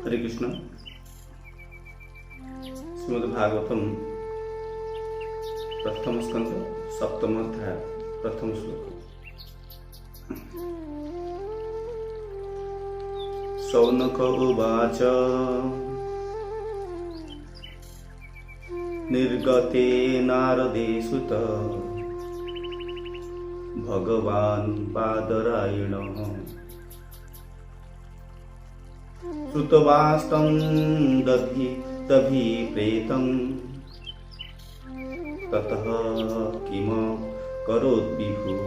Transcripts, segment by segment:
हरे कृष्ण। श्रीमद् भागवतम प्रथम स्कंध सप्तम अध्याय प्रथम श्लोक। शौनक उवाच निर्गते नारदे सुत भगवान् बादरायणः श्रुतवास्तं दभिप्रेतं ततः किम करोत् विभुः।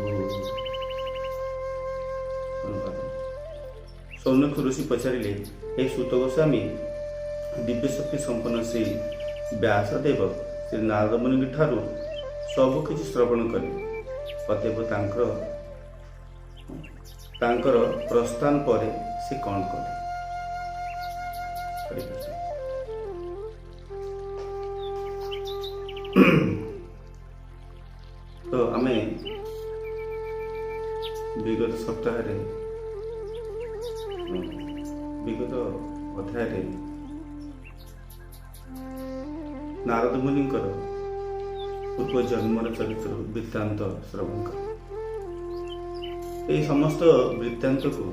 शौनक ऋषि पचारिले, हे सुत गोस्वामी, दिव्य शक्ति संपन्न श्री व्यासदेव श्री नारद मुनि ठारू सब किछि श्रवण करे। अतएव तांकर प्रस्थान पर से कौन करे। तो आमे विगत सप्ताह विगत अध्याय नारद मुनि पूर्व जन्मर चरित्र वृत्तांत श्रवण कर। समस्त वृत्तांत को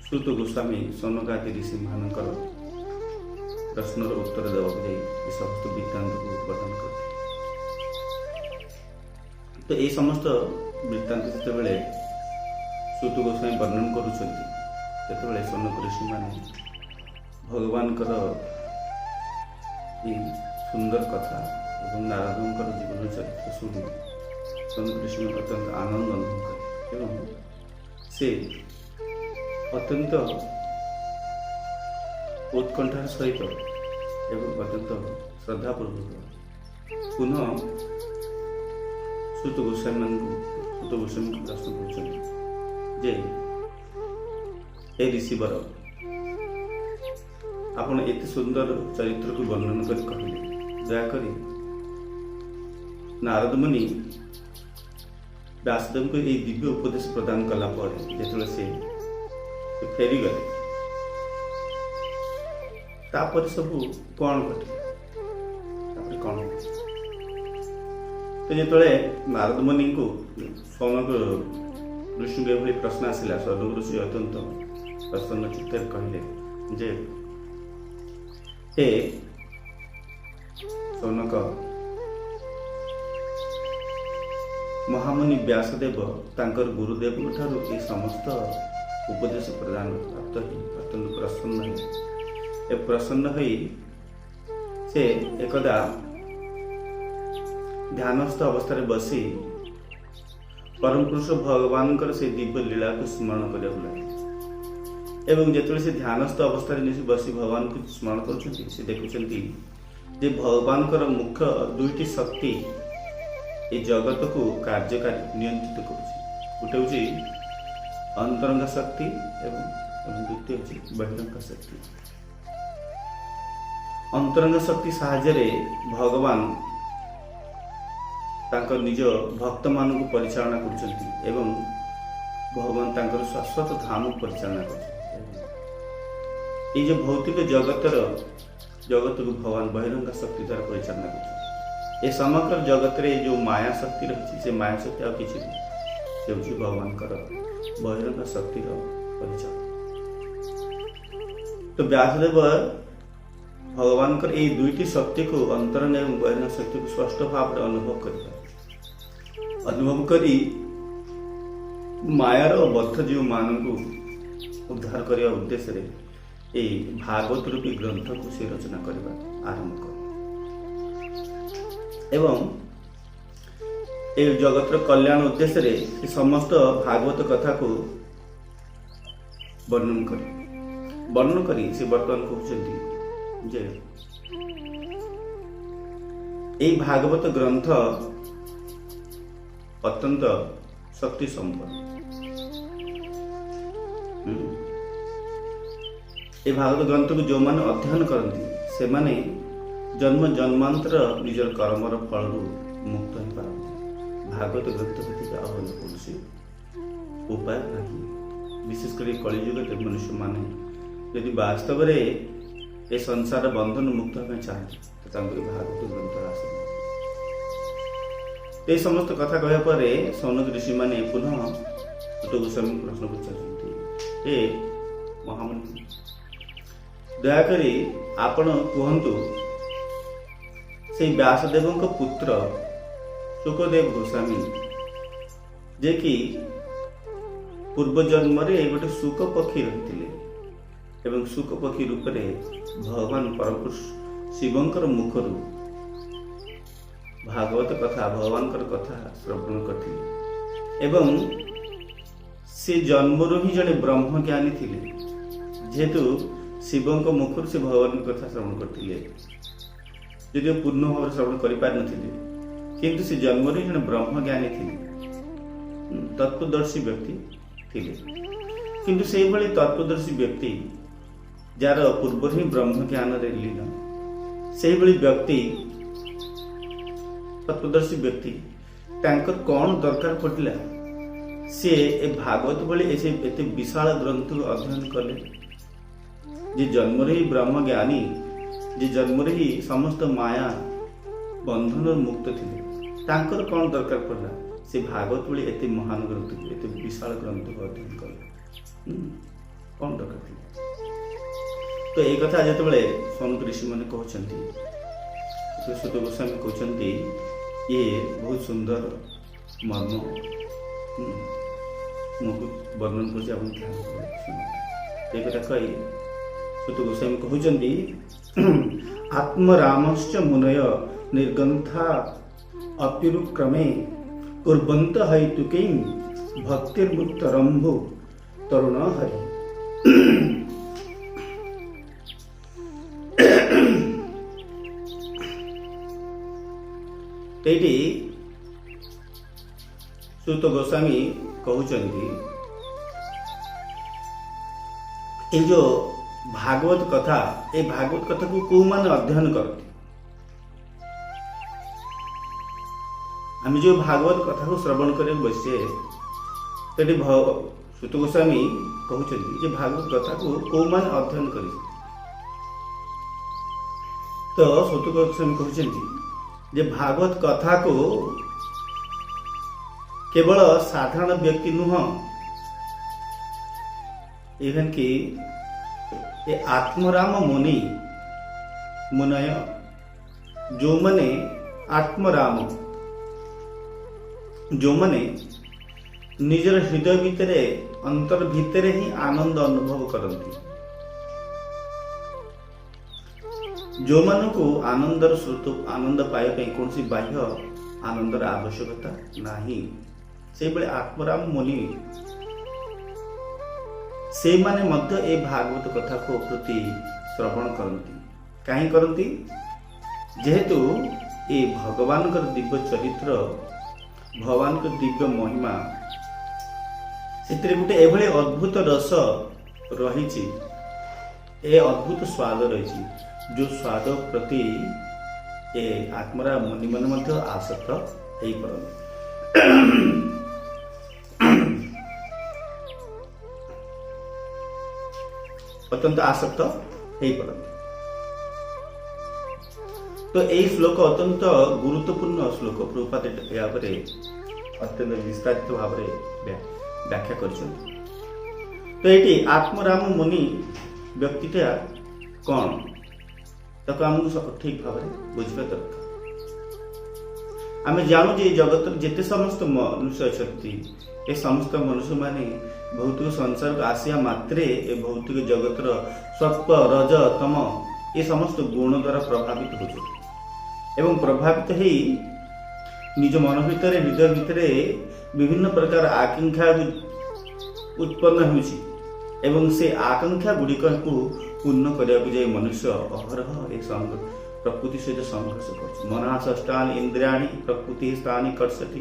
सुत गोस्वामी सौनकादि ऋषि मानकर प्रश्नर उत्तर देवाक जाई समस्त वृत्तांत को प्रदान करते। तो ये समस्त वृत्तांत जितेबाला सुत गोस्वामी वर्णन करुँचे सौनक ऋषि माने भगवान सुंदर कथा एवं नारदंकर जीवन चरित्र शुणी सौनक ऋषि अत्यंत आनंद अनुभव करे एवं से अत्यंत उत्कंठार सहित एवं अत्यंत श्रद्धापूर्वक पुनः सुत गोस्वामी को प्रश्न कर ऋषिवर आपण एत सुंदर चरित्र को वर्णन कर कहले दयाकरी नारद मुनि व्यासदेव को यह दिव्य उपदेश प्रदान कला जो से फेरी गले तापर सब कौन घटे कौन तो जो नारद मुनि को सौनक ऋषि भाई प्रश्न आसला सौनक ऋषि अत्यंत प्रसन्न चित्त कहले जे हे सौनक महामुनि व्यासदेव तांकर गुरुदेव ठारू ये समस्त उपदेश प्रदान प्राप्त अत्यंत प्रसन्न से एकदा ध्यानस्थ अवस्था बसी परम पुरुष भगवान से दिव्य लीला को स्मरण कर एवं जो से ध्यानस्थ अवस्था बसी भगवान को स्मरण कर देखुं भगवान मुख्य दुईटी शक्ति ये जगत को कार्यकारी नियंत्रित कर गोटे हूँ अंतरंग शक्ति एवं द्वितीय हूँ बहिरंग शक्ति। अंतरंग शक्ति साहाय्य भगवान तांकर निज भक्त मान को परिचालना कर एवं भगवान तांकर शाश्वत धाम को परिचालना कर जो भौतिक जगत को भगवान बहिरंग शक्ति द्वारा परिचालना कर ये समग्र जगत रे जो माया शक्ति रही से माया शक्ति आ किसी से भगवान बहिरंग शक्ति परिचालन। तो व्यासदेव भगवान ये दुईटी शक्ति को अंतरंग एवं बहिरंग शक्ति को स्पष्ट भाव अनुभव करी मायार बद्ध जीव मान को उद्धार करने उद्देश्य ये भागवत रूपी ग्रंथ को से रचना करने आरंभ कर एवं ये जगत कल्याण उद्देश्य समस्त भागवत कथा को वर्णन करी से वर्तमान कहते ये भागवत ग्रंथ अत्यंत शक्ति संपन्न। ये भागवत ग्रंथ को जो मैंने अध्ययन करती से माने जन्म जन्मांतर निजर कर्मर फल मुक्त हो पारती। भागवत ग्रंथ व्यतीत अन्य कौन उपाय नहीं विशेषकर कलिजुग मनुष्य माने यदि वास्तव में ए संसार बंधन मुक्त होना चाहते तो भागवत ग्रंथ आस ये समस्त कथा कहया पर सौनक ऋषि माने पुनः सूत गोस्वामी प्रश्न पचार हे महामुनि दयाकरी आपण कहतु से व्यासदेव पुत्र सुखदेव गोस्वामी जे कि पूर्व जन्म गोटे सुख पक्षी रही एवं सुख पक्षी रूप में भगवान परमपुरुष शिवंकर मुखर भागवत कथा भगवान कथा श्रवण करथिले एवं से जन्मरू ही जड़े ब्रह्म ज्ञानी थिले जेहेतु शिवंक मुखर से भगवान कथा श्रवण करथिले यदि पूर्ण भाव श्रवण कर पार नथिले किंतु से जन्मरू ही जड़े ब्रह्म ज्ञानी थिले तत्वदर्शी व्यक्ति थिले किंतु से भली तत्वदर्शी व्यक्ति जार पूर्व ही ब्रह्म ज्ञान रे लीन से भली व्यक्ति तत्वदर्शी व्यक्ति तांकर कौन दरकार पड़िला से ए भागवत भली ऐसे एते विशाल ग्रंथ अध्ययन कले जे जन्म ही ब्रह्म ज्ञानी जे जन्म ही समस्त माया बंधन मुक्त थिले तांकर कौन दरकार पड़ला से भागवत भली एते महान ग्रंथ एते विशाल ग्रंथ अध्ययन कले कौन दरकार थिले तो एक कथा जेतबेले सौनक ऋषि माने कहउछंती सूत गोस्वामी कहउछंती ये बहुत सुंदर मर्म वर्णन कर कथा कही सूत गोस्वामी कहउछंती आत्मरामश्च मुनय निर्गंथा अपिरुक्रमे कुर्वन्त हैतुके भक्तिर्मुक्त रंभु तरुण हरि एटी सूत गोस्वामी कहउछंती ए जो भागवत कथा ए भागवत कथा को को माने अध्ययन करते आम जो भागवत कथा को श्रवण कर बसे तेटी सूत गोस्वामी कहउछंती जे भागवत कथा को माने अध्ययन कर तो सूत गोस्वामी कहउछंती जे भागवत कथा को केवल साधारण व्यक्ति नुह इवन कि ये आत्मराम मुनि मुनय जो मने आत्मराम जो मने निजर हृदय भितरे अंतर भितरे ही आनंद अनुभव करती जो मानू आनंदर स्रोत आनंद पाइबा कौन सी बाह्य आनंदर आवश्यकता नहीं से बड़े आत्मराम मुनि से माने मध्य ए भागवत कथा को प्रति श्रवण करती कहीं करती जेहेतु ए भगवान का दिव्य चरित्र भगवान का दिव्य महिमा से गोटे एभली अद्भुत रस रही ए अद्भुत स्वाद रही जो स्वाद प्रति ए आत्मरा मुनि मन मध्य आसक्त हेई परंती अत्यंत आसक्त हेई परंती तो यही श्लोक अत्यंत गुरुत्वपूर्ण श्लोक प्रभुपाद या पर अत्यंत विस्तारित भाव व्याख्या करछन्ति तो ये आत्मराम मुनि व्यक्तिटा कौन ताको आमको ठीक भाव में बुझा दरकार आम जानू जे जगत जिते समस्त मनुष्य अच्छी ए समस्त मनुष्य माने भौतिक संसार को आसिया मात्रे ए भौतिक जगतर सत्व रज तम ये समस्त गुण द्वारा प्रभावित हो एवं प्रभावित ही निज मन भितर हृदय भितर विभिन्न प्रकार आकांक्षा उत्पन्न होछि एवं से आकांक्षा गुड़िक पूर्ण करने जाए मनुष्य अहरह ए प्रकृति सहित संघर्ष कर मना षष्ठानि इंद्रियाणि प्रकृति स्थानी कर्षति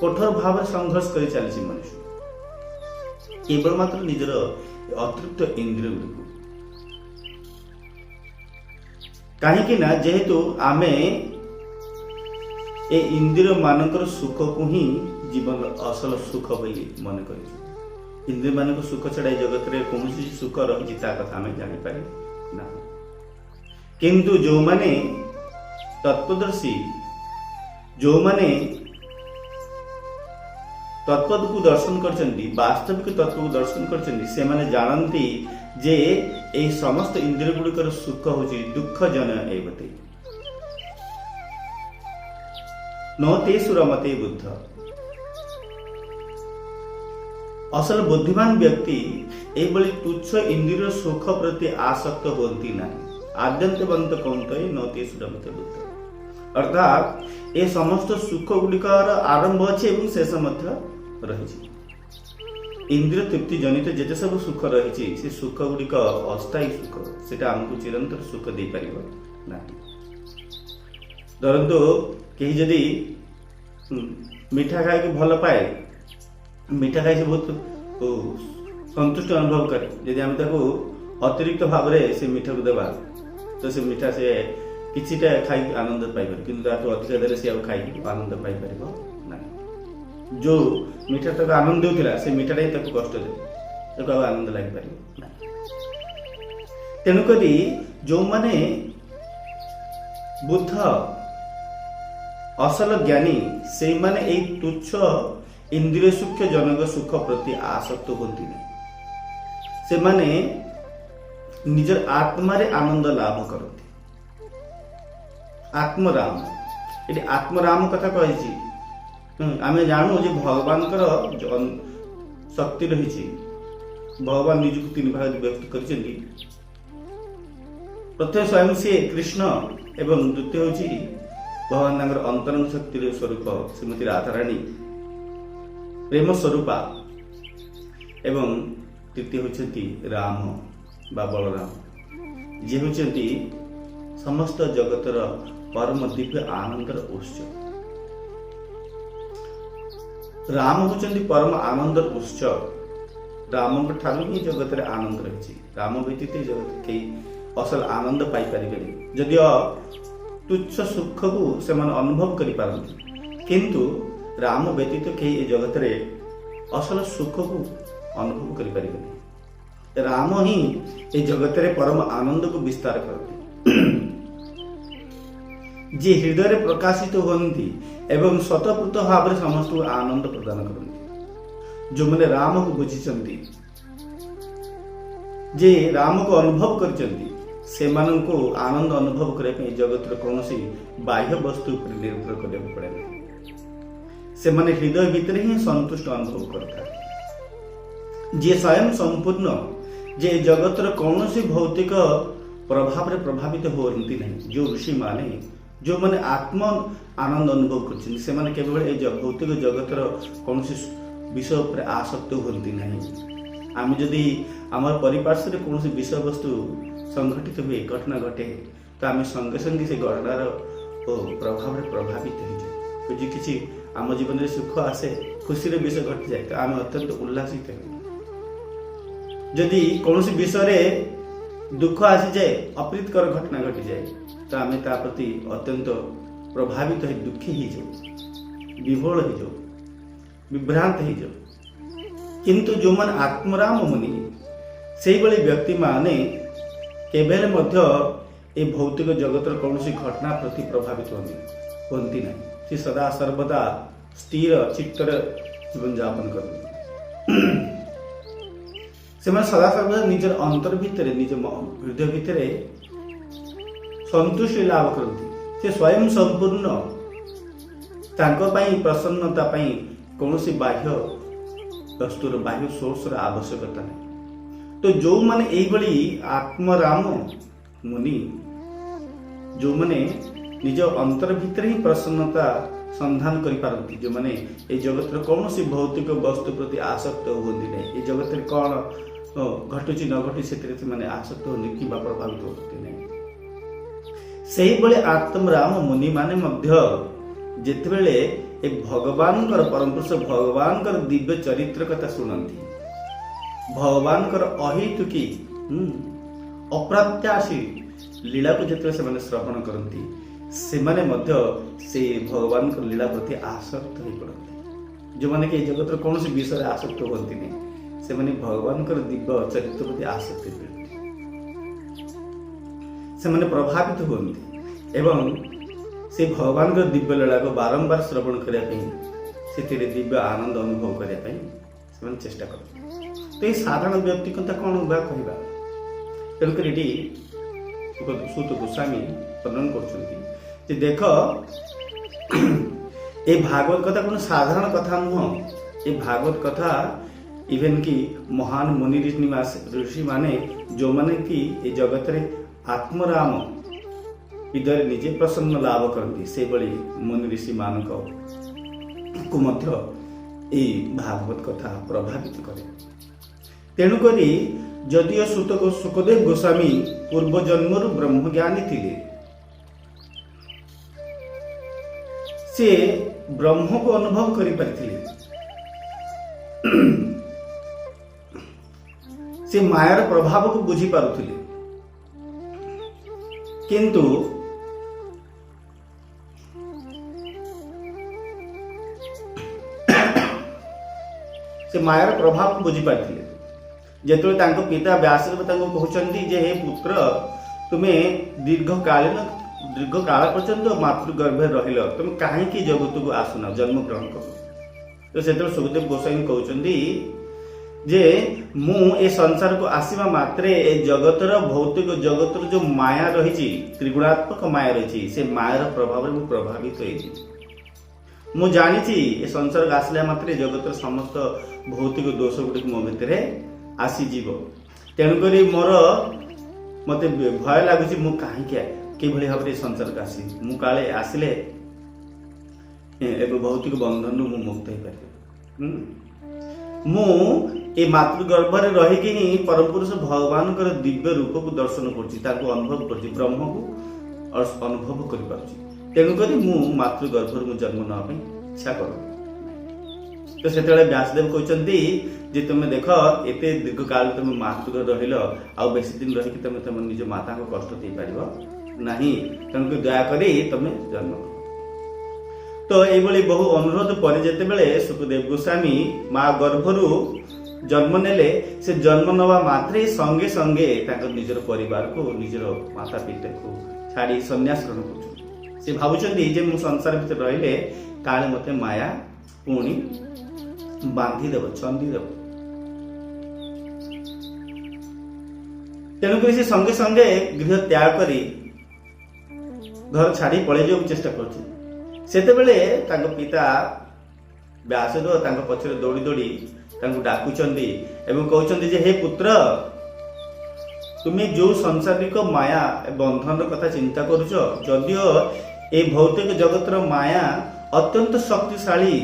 कठोर भाव संघर्ष कर चली मनुष्य केवल मात्र निजर अतृप्त इंद्रिय गुड़िक कहीं ना जेहेतु आमे ए इंद्रिय मानकर सुख को ही जीवन असल सुख बोली मन कर इंद्रिय मान सुख छड़ा जगत में कौन सुख रही कथा आम जापर ना। किंतु जो माने तत्वदर्शी, जो माने तत्व को दर्शन करचंदी, वास्तविक तत्व को दर्शन करचंदी, से माने जानती जे ए समस्त इंद्रिय गुड़िकर सुख होची दुख जन एवते न ते सुरमते बुद्ध। असल बुद्धिमान व्यक्ति एभली तुच्छ इंद्रिय सुख प्रति आसक्त होती ना। आद्यंतवंत कौंते न ते सुरमते बुद्ध। अर्थात ए समस्त सुख गुड़िकर आरंभ अच्छे और शेष रही। इंद्रिय तृप्ति जनित जेते सब सुख रही से सुख गुड़िक अस्थायी सुख, सेटा आमको चिरंतर सुख दे परिबो नाही। धरंतु कहीं जदि मीठा खाए के भल पाए, मीठा खाई से बहुत संतुष्ट अनुभव करे, यदि आम अतिरिक्त भाव से मीठा को देवा तो से मीठा से किछिटा खाई आनंद पाई पारे, किंतु अधिक देले से खाई आनंद पाई परिबो नाही। जो मीठा तक आनंद देउथिला से मीठाटा ही ताको कष्ट दे ताको आनंद लागि पारिबो नाही। तेणु करी जो माने बुद्ध असल ज्ञानी से माने ए तुच्छ इंद्रिय सुख जनक सुख प्रति आसक्त होती से माने निजर आत्मारे आनंद लाभ करती। आत्मराम, ये आत्मराम कथा कही आम जानू जे भगवान शक्ति रही। भगवान निजक तीन भाग व्यक्त कर, प्रथम स्वयं से कृष्ण एवं द्वितीय हूँ भगवान अंतरंग शक्ति स्वरूप श्रीमती राधाराणी प्रेम स्वरूपा एवं तृतीय होती राम बा बलराम, जे होती समस्त जगतर परम दिव्य आनंदर उत्स। राम होचंदी परम आनंदर उत्स। राम ठार ही जगत रे आनंद रही। राम व्यतीत जगत के असल आनंद पाई पारे जदियो तुच्छ सुख को से अनुभव करि पारंती, किंतु राम व्यतीत कई जगत रे असल सुख को अनुभव करि पारे। राम ही ए जगत रे परम आनंद को विस्तार करते, जे हृदय रे प्रकाशित होती एवं स्वतःपूत भाव में समस्त को आनंद प्रदान करते। जो मैंने राम को बुझी, जे राम को अनुभव करचंती, से मानन को आनंद अनुभव करने जगत कौन बाह्य वस्तु पर निर्भर करने पड़े ना। से माने हृदय भीतर ही संतुष्ट अनुभव करता। जे स्वयं संपूर्ण, जे जगतर कौन भौतिक प्रभाव रे प्रभावित होती नहीं। जो ऋषि माने जो माने आत्म आनंद अनुभव करछिन, से माने केवल ए भौतिक जगतर कौन विषय पर आसक्त होती नहीं। आम जदि आम परिपार्श्व कौन विषय वस्तु संघटित हुए घटना घटे तो आम संगे संगे से घटनार प्रभाव प्रभावित हो जाए। किसी आम जीवन में सुख आसे, खुशी विषय घटी जाए तो आम अत्यंत उल्लासित हो। जदि कौन विषय दुख आसी जाए, अप्रीतकर घटना घटी जाए तो आम ता प्रति अत्यंत प्रभावित हो दुखी ही जाओ, विभोल हो जाओ, विभ्रांत हो जाओ। किंतु जो मान आत्मराम मुनि से व्यक्ति माने केबेले मध्य ए भौतिक जगतर कौन घटना प्रति प्रभावित होती ना। से सदा सर्वदा स्थिर चित्तर जीवन जापन करते। से सदा सर्वदा निजर अंतर भितर निज हृदय भितर संतुष्टि लाभ करती। से स्वयं संपूर्ण, तांको पाई प्रसन्नता पाई कौन बाह्य वस्तुर बाह्य सोर्स आवश्यकता नहीं। तो जो माने एभली आत्मराम मुनि, जो माने निज अंतर भीतर ही प्रसन्नता संधान करि पारंती, जो माने ए जगत कौन भौतिक वस्तु प्रति आसक्त होती नहीं। ए जगत कौन घटुची न घटुची से माने आसक्त होती कि प्रभावित होती नहीं। से आत्मराम मुनि माने मध्य जेतेबेले ए भगवान परम पुरुष भगवान दिव्य चरित्र कथा शुणती, भगवान अहेतुकी अप्रत्याशी लीला को जिते श्रवण करती, से भगवान लीला प्रति आसक्त हो पड़ती। जो मैंने कि जगत कौन विषय आसक्त होती नहीं, से भगवान दिव्य चरित्र प्रति आसक्ति से प्रभावित होती एवं से भगवान दिव्य लीला को बारंबार श्रवण करने से दिव्य आनंद अनुभव करने चेष्टा कर। तो ये साधारण व्यक्ति कथा कौन कहवा तेणुक सूत गोस्वामी वर्णन कर देख ये भागवत कथा कौन साधारण कथा नुह। ये भागवत कथा इवेन कि महान मुनि ऋषि माने जो माने कि ये जगत रे आत्मराम हृदय निजे प्रसन्न लाभ करती से बड़ी मुनि ऋषि मान को मध्य ये भागवत कथा प्रभावित करे। तेणुक जदियो सुखदेव गोस्वामी पूर्व जन्मर ब्रह्मज्ञानी थिले से ब्रह्म को अनुभव करि परिथिले से मायार प्रभाव को बुझी पारुथिले किंतु से मायार प्रभाव को बुझी पारिथिले जेतବେଳେ ତାଙ୍କ ପିତା ବ୍ୟାସଦେବ ତାଙ୍କୁ କହୁଛନ୍ତି ଯେ हे पुत्र तुमे दीर्घ काल पर्यंत मातृगर्भे रहिल तुम काहेकि जगत को आसुना जन्म ग्रहण कर। तो सेतବେଳେ सुखदेव गोस्वामी कहउचंदी जे मु ए संसार को आसीबा मात्रे ए जगतर भौतिक जगतर जो माया रहिछि त्रिगुणात्मक माया रहिछि से मायार प्रभाव रे मु प्रभावित होइछि। मु जानिछि ए संसार को आसले मात्रे जगतर समस्त भौतिक दोष गुडी मो भितरे आसीजीव तेणुक मोर मत भय लगुच मु कहीं किभली भाव संसार को आसी मु काले आसिले भौतिक बंधन मु मुक्त हो पारे। मु ए मातृगर्भ रहीकि ही परम पुरुष भगवान दिव्य रूप को दर्शन कर अनुभव कर ब्रह्म को अनुभव कर तेणुक मु मातृगर्भ जन्म नापी इच्छा कर। तो से व्यासदेव कहते जे तुम देख एते दीर्घ काल तुम मातृगर्भ रहिल आ बेसी दिन रही तुम तुम निज माता को कष्ट दे पार नहीं तेणुक दयाकोरी तुम जन्म। तो ये बहु अनुरोध पर जिते सुखदेव गोस्वामी माँ गर्भरु जन्म नेले से जन्म नवा मात्रे संगे संगे निजर परिवार को निजर माता पिता को छाड़ी संन्यास ग्रहण कर भावुं मु संसार भीतर रहिले काले मते माया पुणी बांधीदेव छंदीदेव तेणुक से संगे संगे गृह त्याग करी घर छाड़ी पड़े जो चेष्टा कर पिता व्यासदेव पछरे दौड़ी दौड़ी डाकुचंदी एवं कहउचंदी जे हे पुत्र तुम्हें जो सांसारिक माया बंधन कथा चिंता करुच जदियो ए भौतिक जगतर माया अत्यंत शक्तिशाली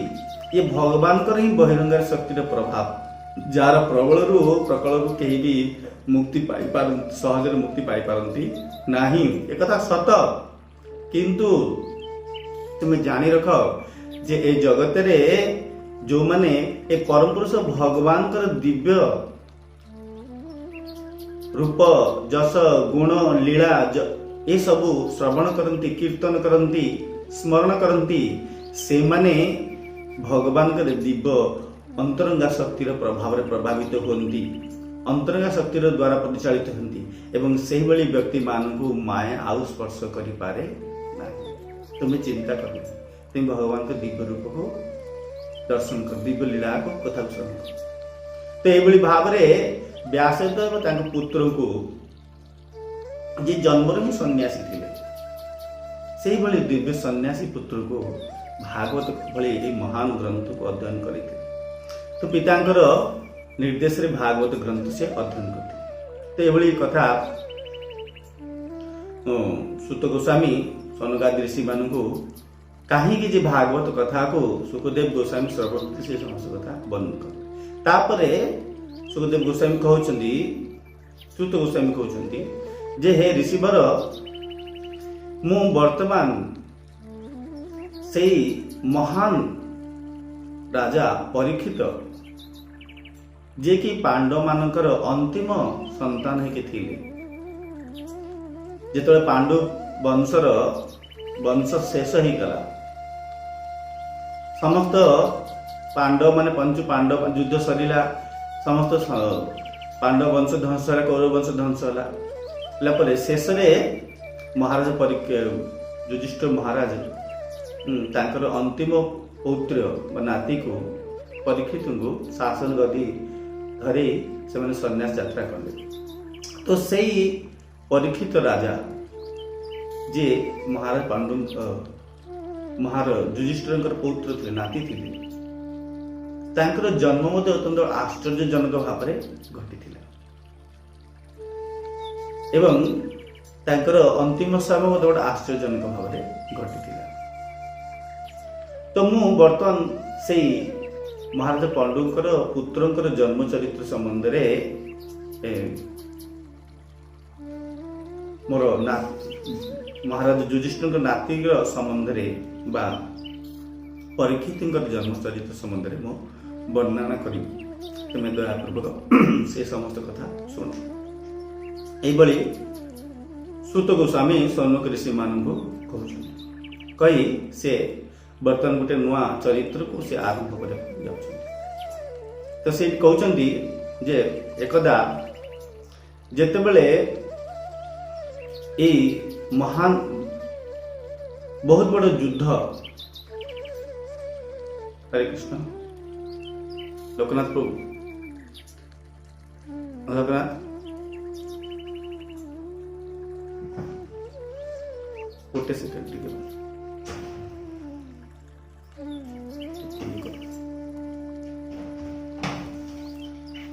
ये भगवान ही बहिरंगार शक्तिर प्रभाव जार प्रबल प्रकल कहीं भी मुक्ति पाई सहज मुक्ति पाई पारती नहीं एक कथा सत किंतु तुम्हें जानी रख जे ए जगत रे जो माने ए परम पुरुष भगवान दिव्य रूप जस गुण लीला ये सब श्रवण करती कीर्तन करती स्मरण करती से माने भगवान दिव्य अंतरंगा शक्तिर प्रभाव प्रभावित होती अंतरंगा शक्तिर द्वारा परिचालित होती एवं सही भली व्यक्ति मानू माया आउ स्पर्श करि पारे नहीं। तुम्हें चिंता कर तुम भगवान के दिव्य रूप को दर्शन कर दिव्य लीला को कथा श्रवण कर। तो ये भाव में व्यासदेव पुत्र को जी जन्म ही सन्यासी थे से दिव्य सन्यासी पुत्र को भागवत भली महान ग्रंथ को अध्ययन करते तो पितांकर निर्देश रे भागवत ग्रंथ से अध्ययन करते। तो ये कथा सुत गोस्वामी सनकादि ऋषि मान कहीं भागवत कथा को सुखदेव गोस्वामी श्रवण से समस्त कथा वर्णन कर तापरे सुखदेव गोस्वामी कहउचंदी सुत गोस्वामी कहउचंदी जे हे ऋषिवर मु वर्तमान से महान राजा परीक्षित जे कि पांडव मानकर अंतिम संतान है थिले जेतले पांडव वंश शेष ही गला समस्त पांडव माने पंच पांडव युद्ध सरीला समस्त पांडव वंश ध्वंस है, कौरव वंश ध्वंस है। शेष महाराज युधिष्ठिर महाराज तांकर अंतिम पौत्र नाती को परीक्षित को शासन गदी धरी से सन्यास यात्रा कले। तो सही परीक्षित राजा जे महाराज पांडु महाराज युधिष्ठिर पौत्र थे, नाती थे, तांकर जन्म मध्य अत्यंत आश्चर्यजनक भाव में घटी एवं तांकर अंतिम समय मध्य गोटे आश्चर्यजनक भाव में घटी। तो मु बर्तमान से महाराज पांडुंकर पुत्रंकर जन्म चरित्र संबंध में मोर महाराज युधिष्ठिर नाती संबंध में बा परीक्षित जन्म चरित्र संबंध में मु वर्णना करी। तुम्हें दयापूर्वक से समस्त कथा शुण। यही सूत गोस्वामी सौनक ऋषि मान कही से बर्तमान गोटे नुआ चरित्र को से आरंभ कर। तो से कहते जे एकदा जेतेबेले ये महान बहुत बड़ युद्ध, हरे कृष्ण लोकनाथ प्रभु लोकनाथ गोटे सेकेंड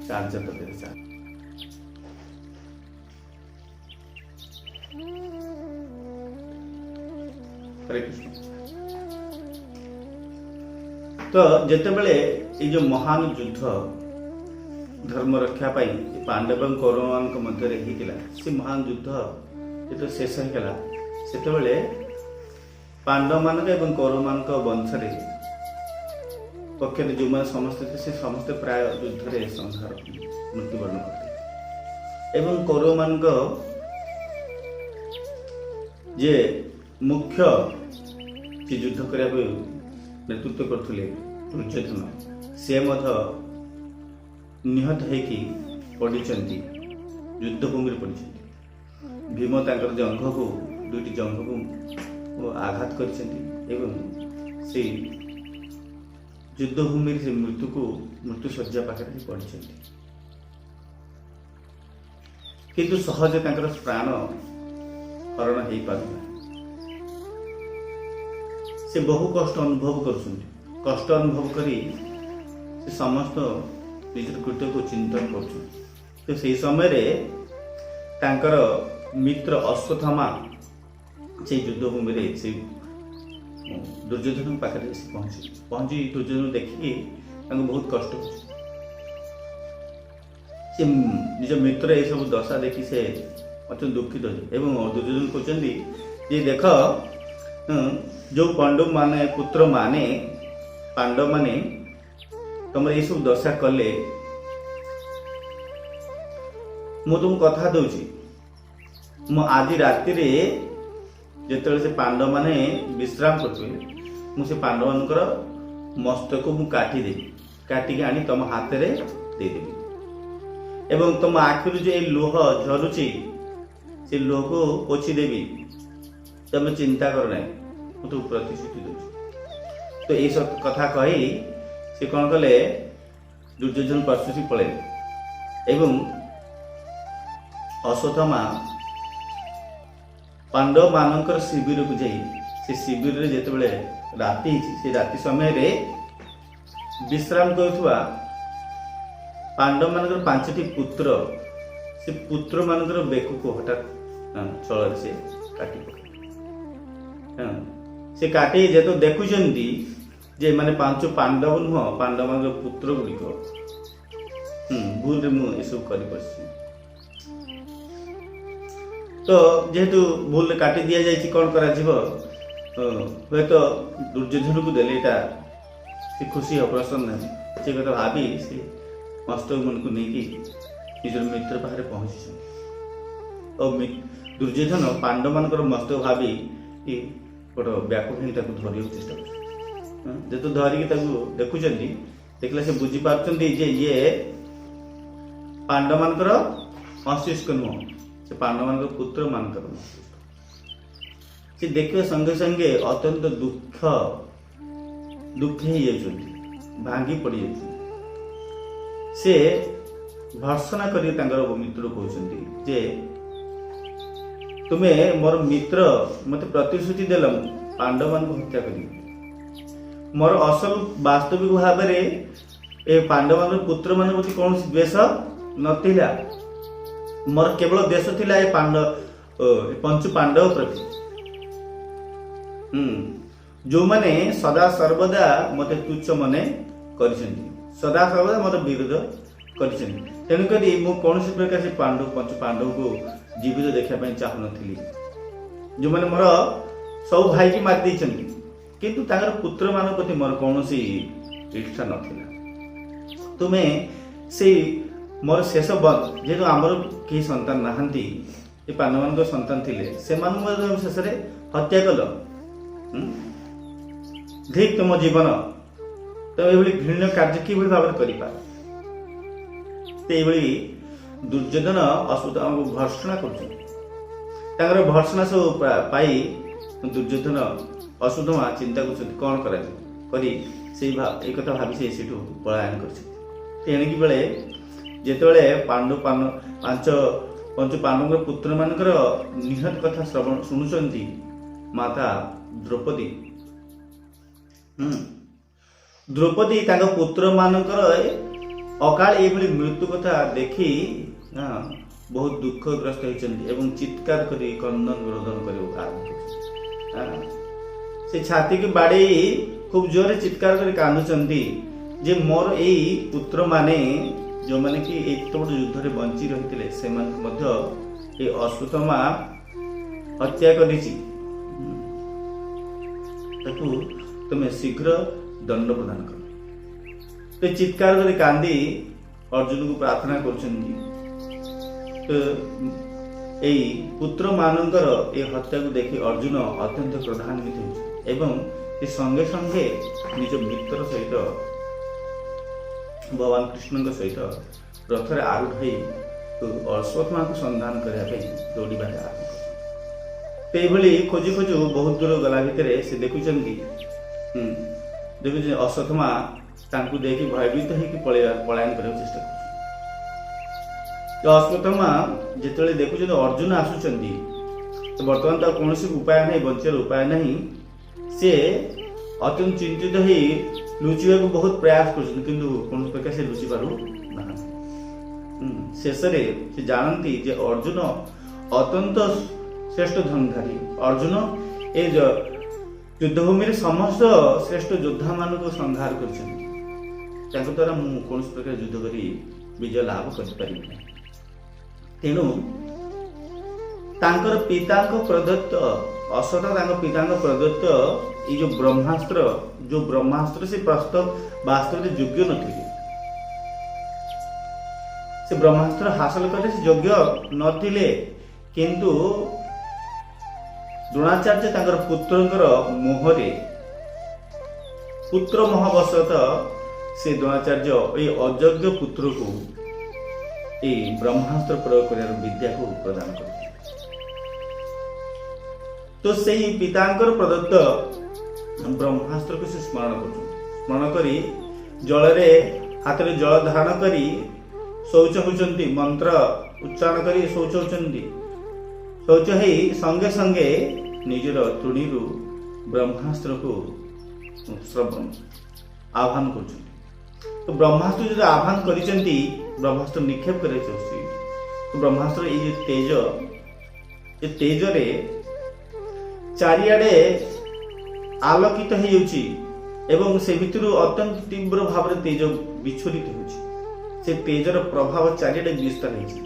चार्जर दे चार्ज। हरे कृष्ण। तो जेतेबेले ये जो महान युद्ध धर्म रक्षा पाई पांडव कौरव मान मध्य से महान युद्ध जो शेष होगा से पांडव मान एवं कौरव मान वंश पक्ष जो मैंने समस्ते थे से समस्ते प्राय युद्ध संहार मृत्युवरण करते एवं कौरव मान जे मुख्य से युद्ध करने नेतृत्व करते दुर्योधन से निहत होगी पड़ी युद्धभूमि पड़ी। भीम तांकर जंघ को दुईटी जंघ को आघात कर युद्धभूमि से मृत्यु शज्या पाखे पड़ी किंतु सहज प्राण हरण हो पार से बहु कष्ट अनुभव कष्ट अनुभव करी से समस्त निज कृत्य को चिंतन कर। तो से समय तांकर मित्र अश्वत्थामा से युद्धभूमि से दुर्योधन पाखे पहुंची दुर्योधन देखिकी बहुत कष्ट हो निज मित्र ये सब दशा देखी से अत्यंत दुखित एवं दुर्योधन कहते ये देख जो पांडव माने पुत्र माने पांडव माने तुम ये सब दशा कले मु तुम कथा दूची मु आज राति जिते से पांडव माने विश्राम करते मुझे पांडव मानकर मस्तक को काटिदेवी काटिकी आनी तुम हाथ में देदेवी एवं तुम आखिर जो ये लुह झरुची से लुह को पोछीदेवी तुम चिंता कर ना मुझे प्रतिश्रुति दूसरी। तो ये सब कथा कही से कौन कले दुर्योधन प्रस्तुति पड़े एवं अश्वत्थामा पांडव मानकर शिविर को जाई से शिविर रे जेतेबेले राति से राति समय रे विश्राम करुवा पांडव मानकर 5टी पुत्र से पुत्र मानकर बेक को हठात चल से काटी से काटी जेतो देखुचंदी जे माने 5 पांडव नुह पांडव मान पुत्र गुड़िक भूल रे मु एसब करि परछि। तो जेहेतु भूल काटी दिया जाइछि कोन करा जीव हे तो दुर्योधन को देले एटा से खुशी हो प्रसन्न से कथा भाबी से मस्तक मन को नेकी निजर मित्र पाखरे पहुंची और दुर्योधन पांडव मानकर मस्तक भाबी कि गोटे व्याकुल धरिया चेष्टा जेतु धरिकी देखुं देखला से बुझी पार्टी जे ये पांडव मानकर मस्तिष्क नुह से पांडव मान पुत्र मानकर मस्तिष्क से देखिए संगे संगे अत्यंत दुखी भांगी पड़ से भर्सना कर मित्र कहते जे तुम्हें मोर मित्र मत प्रतिश्रुति देल पांडव मान हत्या कर मोर असल वास्तविक भाव में पांडव मान पुत्र मान प्रति कौन द्वेष नथिला मोर केवल देश थिला ए पांडव पंचु पांडव प्रति जो माने सदा सर्वदा मते तुच्छ मने करिसेंती सदा सर्वदा मते विरोध करिसेंती तेणुक मु कौन प्रकार से पंच पांडव को जीवित देखा चाहू नी जो मैंने मोर सब भाई की मारी देती किंतु ताकर पुत्र मान प्रति मोर कौन इच्छा नथिला तुम्हें से मोर शेष बंद जेहेतु आमर कई संतान नहांती ये पांडव मान संतान थिले से शेष हत्या कल ठीक तुम जीवन तो ये घृण्य कार्य कि भाव कर दुर्योधन अश्वत्थामा को भर्सना कर भर्सना सब पाई दुर्योधन अश्वत्थामा चिंता कर कौन कर कथा भावी से पलायन कर बेले जिते पांडु पांच पंच पांडव पुत्र मानकर निहत कथा श्रवण शुणुंट माता द्रौपदी द्रौपदी पुत्र मानकर अकाल ये मृत्यु कथा देखी बहुत दुखग्रस्त होती चित्कार कर क्रंदन रोदन कर से छाती की बाड़ी खूब जोर चित्कार कर कांदुचंती जे मोर ए पुत्र माने जो माने कि एत बड़ युद्ध रे बंची रहितले से मध्य अश्वत्थामा हत्या करिछि ताकू तुम्हें शीघ्र दंड प्रदान कर तो चित्कार कर कांदी अर्जुन को प्रार्थना कर पुत्र मानकर ए हत्या को देखि अर्जुन अत्यंत क्रोधान्वित होइछि एवं संगे संगे निज मित्र सहित भगवान कृष्ण सहित रथरे आरूढ़ हो अश्वत्थामा को संधान करने दौड़ा आरंभ कर खोजु खोजु बहुत दूर गला भितर से देखुंट अश्वत्थामा तांकु देखि भयभीत होकर पलायन करने चेष्टा कर अश्वत्थामा जिते देखुं अर्जुन आसुचंदी तो बर्तमान तो कौन उपाय नहीं बचार उपाय नहीं से अत्यंत चिंतित हो लुचिबा को बहुत प्रयास कर कौन प्रकार से लुचि पारु शेष से जानती जे अर्जुन अत्यंत श्रेष्ठ धनुधारी अर्जुन ए युद्धभूमि में समस्त श्रेष्ठ योद्धा मान को संहार कर द्वारा मुझे कौन प्रकार युद्ध कर विजय लाभ कर तेणु तांकर पिता प्रदत्त अश्वत्थामा पिता प्रदत्त ये जो ब्रह्मास्त्र से प्रस्तव वास्तव में योग्य नथिले से ब्रह्मास्त्र हासिल करने से योग्य नथिले किंतु द्रोणाचार्य तांकर पुत्रंकर मोहरे पुत्र मोहवशत से द्रोणाचार्य ये अयोग्य पुत्र को ये ब्रह्मास्त्र प्रयोग कर विद्या को प्रदान कर तो से पितांकर प्रदत्त ब्रह्मास्त्र को से स्मरण करी जलरे हाथ में जल धारण करी शौच होचंती मंत्र उच्चारण करी शौच होचंती शौच है संगे संगे निजर तुणीरु ब्रह्मास्त्र को आह्वान कर तो ब्रह्मास्त्र जो आह्वान करिसेंती ब्रह्मास्त्र निक्षेप करे तो ब्रह्मास्त्र ये तेज रे चारिआडे आलोकित होउची एवं से भितर अत्यंत तीव्र भाव में तेज विच्छोरित होउची से तेजर प्रभाव चारिआडे विस्तार होइची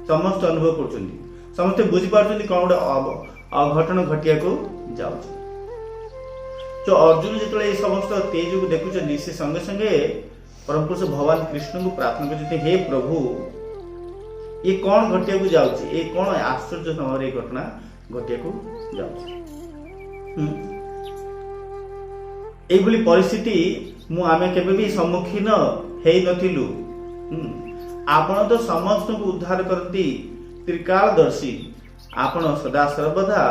समस्त अनुभव करछंती समस्त बुझी पारछंती कोन गोटे अघटन घटिया को जाउची तो अर्जुन जो समस्त तेज को देखुं से संगे संगे परम पुरुष भगवान कृष्ण को प्रार्थना करते हे प्रभु ये कौन घटिया को जाउची ये कौन आश्चर्य समय ये घटना घटिया को जाउची एभली परिस्थिति मु आमे केबे भी सम्मुखीन हेई नथिलु आपण तो समस्त को उद्धार करती त्रिकालदर्शी आपण सदा सर्वदा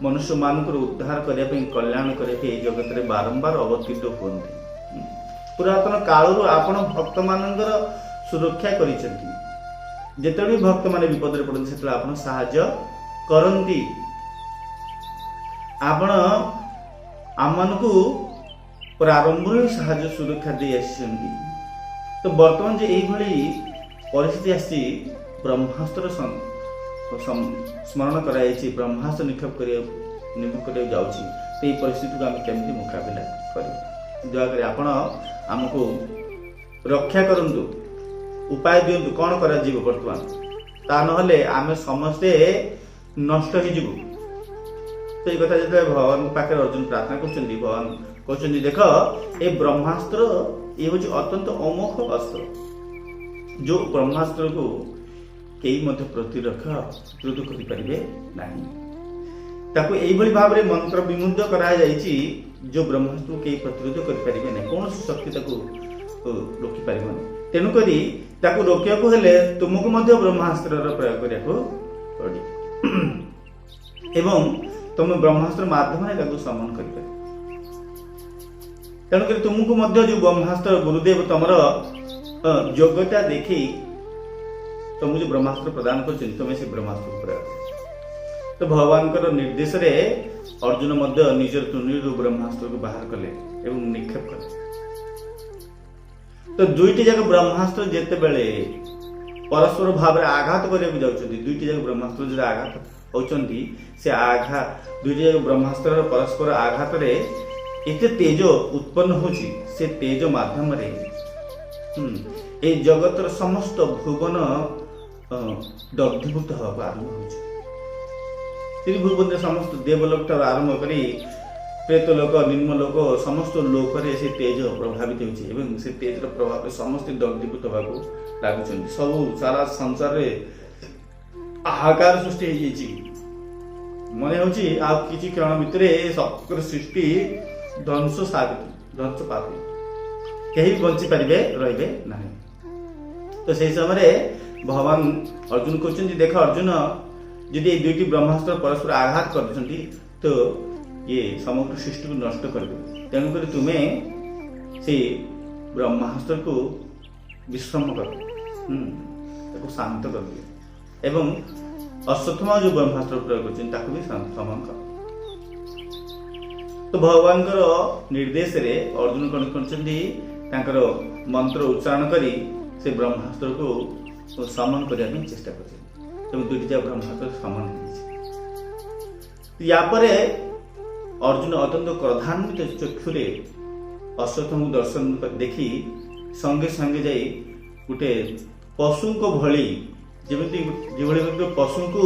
मनुष्य मान उद्धार करने कल्याण करने जगत में बारंबार अवतीर्ण होती। पुरातन कालू आपण भक्त मानकर सुरक्षा करिसेंती। जेते भी भक्त माने विपद रे पड़ते सेतला आपण सहाय्य करंती। आपण आमनकु प्रारंभ रे सहाय्य सुरक्षा दे आछंती। तो वर्तमान जे एई भली परिस्थिति आसी ब्रह्मास्त्र स्मरण कराई ब्रह्मास्त्र निक्षेप कर जाउछि। तो एई परिस्थिति को हम केमती मुकाबला करी दयाकर आपण आमको रक्षा करंतु उपाय दिंतु कौन करा जीव वर्तमान ता नहले आमे समस्ते नष्ट हो जीवु। तो ये कथा जब भगवान पाखे अर्जुन प्रार्थना करछन्ती भगवान कहछन्ती देख ए ब्रह्मास्त्र ये होछि अत्यंत अमोघ अस्त्र जो ब्रह्मास्त्र को केही मध्य प्रतिरक्षा प्रतिरोध करि परिबे नाही। ताको एई भली भाव रे मंत्र विमुद्ध करा जायछि जो ब्रह्मास्त्र केही प्रतिरोध करि परिबे नाही। कोन शक्ति ताको रोकी परिबनी। तेणु करी ताको रोकिया को हेले तुमको मध्य ब्रह्मास्त्र प्रयोग करिया को पड़ी एवं तुम ब्रह्मास्त्र माध्यम रे ताको समन करि पारे। तेणु करी तुमको मध्य जो ब्रह्मास्त्र गुरुदेव तमरो योग्यता देखि तुम जो ब्रह्मास्त्र प्रदान कर तुम से ब्रह्मास्त्र प्रयोग। तो भगवान निर्देश रे अर्जुन मध्य निजर तुनिरु ब्रह्मास्त्र को बाहर कले एवं निक्षेप कले। तो दुईटी जाक ब्रह्मास्त्र जेते बेले परस्पर भाव रे आघात करबा जाउछन्ती दुईटी जाक ब्रह्मास्त्र जे आघात होउछन्ती से आघात दुईटी जाक ब्रह्मास्त्र परस्पर आघात रे एते तेज उत्पन्न होछि। से तेज माध्यम रे ए जगतर समस्त भुवन दग्धीभूत होगा आरंभ होछि। त्रिभुवन समस्त देवलोक ठार आरंभ करी प्रेत लोक निम्न लोक समस्त लोक रे से तेज प्रभावित होछि एवं से तेज र प्रभाव समस्त दग्धीभूत होबाको लागुछन्ती। सब सारा संसार रे हाहाकार सृष्टि हो जाइछि। मने होछि आ किछि क्षण भितरे सबकर सृष्टि ध्वंस साबित ध्वंस पाबे केही बंची परिबे रहिबे नाही। तो सेही समय रे भगवान अर्जुन कहछन्ती देख अर्जुन यदि ए दुईटी ब्रह्मास्त्र परस्पर आघात करछन्ती तो ये समग्र सृष्टि को नष्ट कर दे। तेणुक तुम्हें से ब्रह्मास्त्र को विश्राम कर शांत कर दिए एवं अश्वत्थामा जो ब्रह्मास्त्र प्रयोग कर भी समन कर। तो भगवान निर्देश रे अर्जुन कौन कर मंत्र उच्चारण करी से ब्रह्मास्त्र को समन करने चेष्टा कर दुईटा ब्रह्मास्त्र समन या अर्जुन अत्यंत क्रोधान्वित चक्षुरे अश्वत्थामा दर्शन देखी संगे संगे जाई गोटे पशु को भली जेभली पशु को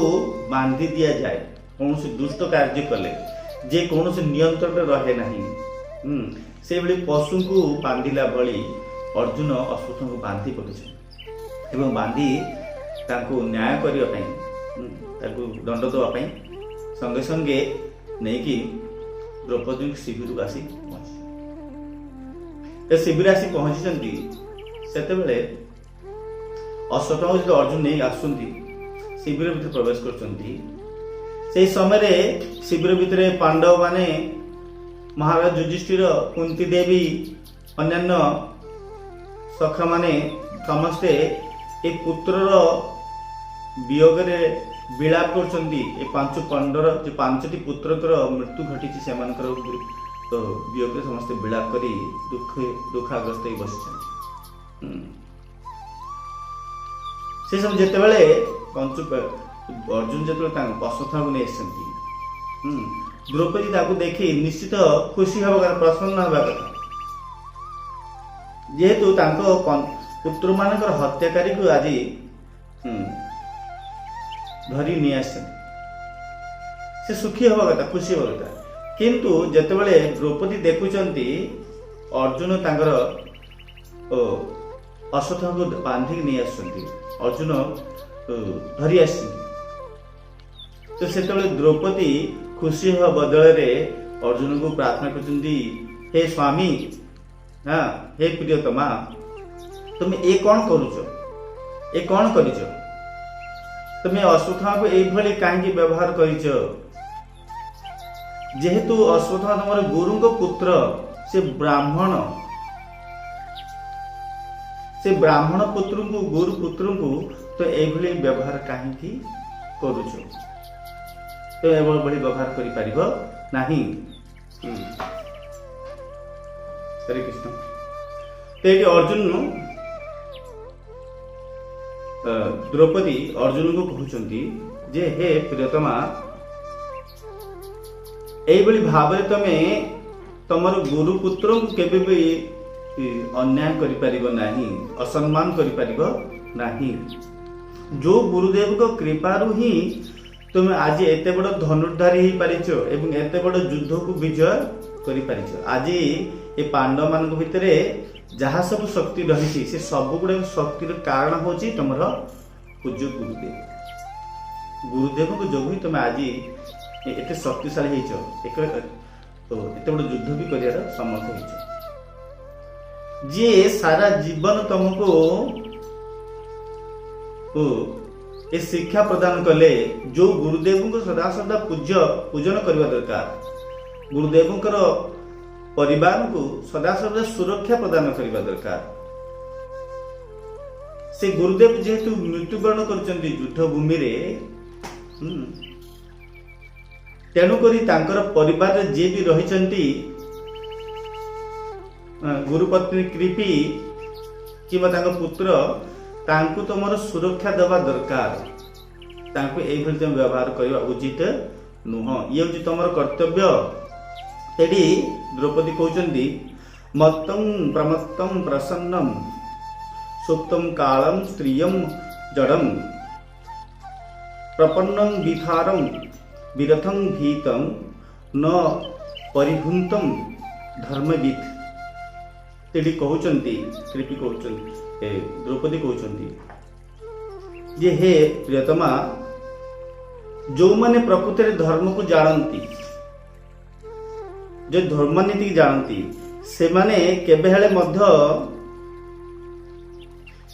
बांधी दिया जाए कौन दुष्ट कार्य कले जे कौन नियंत्रण रहे नहीं से भली पशु को बांधिला भली अर्जुन अश्वत्थामा को बांधी पड़े एवं बांधी ताको न्याय करने दंड देवाई संगे संगे नहीं कि द्रौपदी शिविर आसी पहुंची। शिविर आसी पहुंची सेतेबेले अश्वत्थामा जो अर्जुन नहीं आसुंती शिविर भीतर प्रवेश करचंती से समय रे शिविर भितर पांडव माने महाराज युधिष्ठिर कुंती देवी अन्यान्य सखा माने समस्ते ए पुत्रर वियोग रे विलाप करचंती। ए पांच पांडवर जे पांचटी पुत्रकर मृत्यु घटी से तो वियोग समस्त विलाप करी दुखाग्रस्त बस से सब जेते बेले अर्जुन जेते अश्वत्थामा को नहीं द्रौपदी ताको देखी निश्चित खुशी हवा प्रसन्न हवा कथा जेहेतु पुत्र मानकर हत्याकारी को आज धरी नहीं आसे से सुखी हवा कथा खुशी हवा कथा किंतु जेतेबेले द्रौपदी देखुचंती अर्जुन तांकर अश्वत्थामा को बांधिक नहीं आसुंती अर्जुन धरी आसुंती तो सेतेबेले द्रौपदी खुशी हवा बदल रे अर्जुन को प्रार्थना करचंती हे स्वामी हाँ हे प्रियतमा तुम ये कौन करुच ए कौन करिच तुम्हें अश्वत्थामा को एभली कहीं व्यवहार करिच जेहेतु अश्वत्थामा तुम गुरु को पुत्र से ब्राह्मण पुत्र को गुरु पुत्र को तो एभली व्यवहार कहीं करुच तो एभली व्यवहार करि परिबो नाही। हरे कृष्ण। तो ये अर्जुन द्रौपदी अर्जुन को कहउचंती जे हे प्रियतमा एभली भाव तमे तमर गुरु पुत्र को केबे भी अन्याय करि परिबो नाही, असम्मान करि परिबो नाही। जो गुरुदेव को कृपारु ही तुम आज एते बड़ धनुर्धारी ही पारिछ एवं एते बड़ युद्ध को विजय करि पारिछ। आज ए पांडव मान भितरे जहाँ सब शक्ति रही से सब गुड़े शक्तिर कारण होची तुमर पूज्य गुरुदेव को जो ही तुम आज एते शक्तिशाली होइछ, एते बड़ युद्ध भी करियार समर्थ होइछ। जे सारा जीवन तुमको ए शिक्षा प्रदान कले, जो गुरुदेव को सदा सदा पूजन करवा दरकार, गुरुदेव परिवार को सदा सदा सुरक्षा प्रदान करवा दरकार। से गुरुदेव जेहेतु मृत्युवरण करचंती युद्ध भूमि रे, तेणु करी तांकर परिवार जे भी रहिचंती गुरुपत्नी कृपी किबा तांको पुत्र तांको तुमर सुरक्षा देवा दरकार, तांको एभली तुम व्यवहार करवा उचित नुह, ये हूँ तुमर कर्तव्य। तेडी द्रौपदी कहउचंती मत्तं प्रमत्तं प्रसन्नं सुप्तं कालं स्त्रियं जडं प्रपन्नं विथारं विरथं भीतं न परिभुन्तं धर्मवित्। तेडी कहउचंती कृपी कहउचंती द्रौपदी कहउचंती जे हे प्रियतमा जो माने प्रकृति धर्म को जानती, जो धर्म नीति जानती, से माने केबे हेले मध्य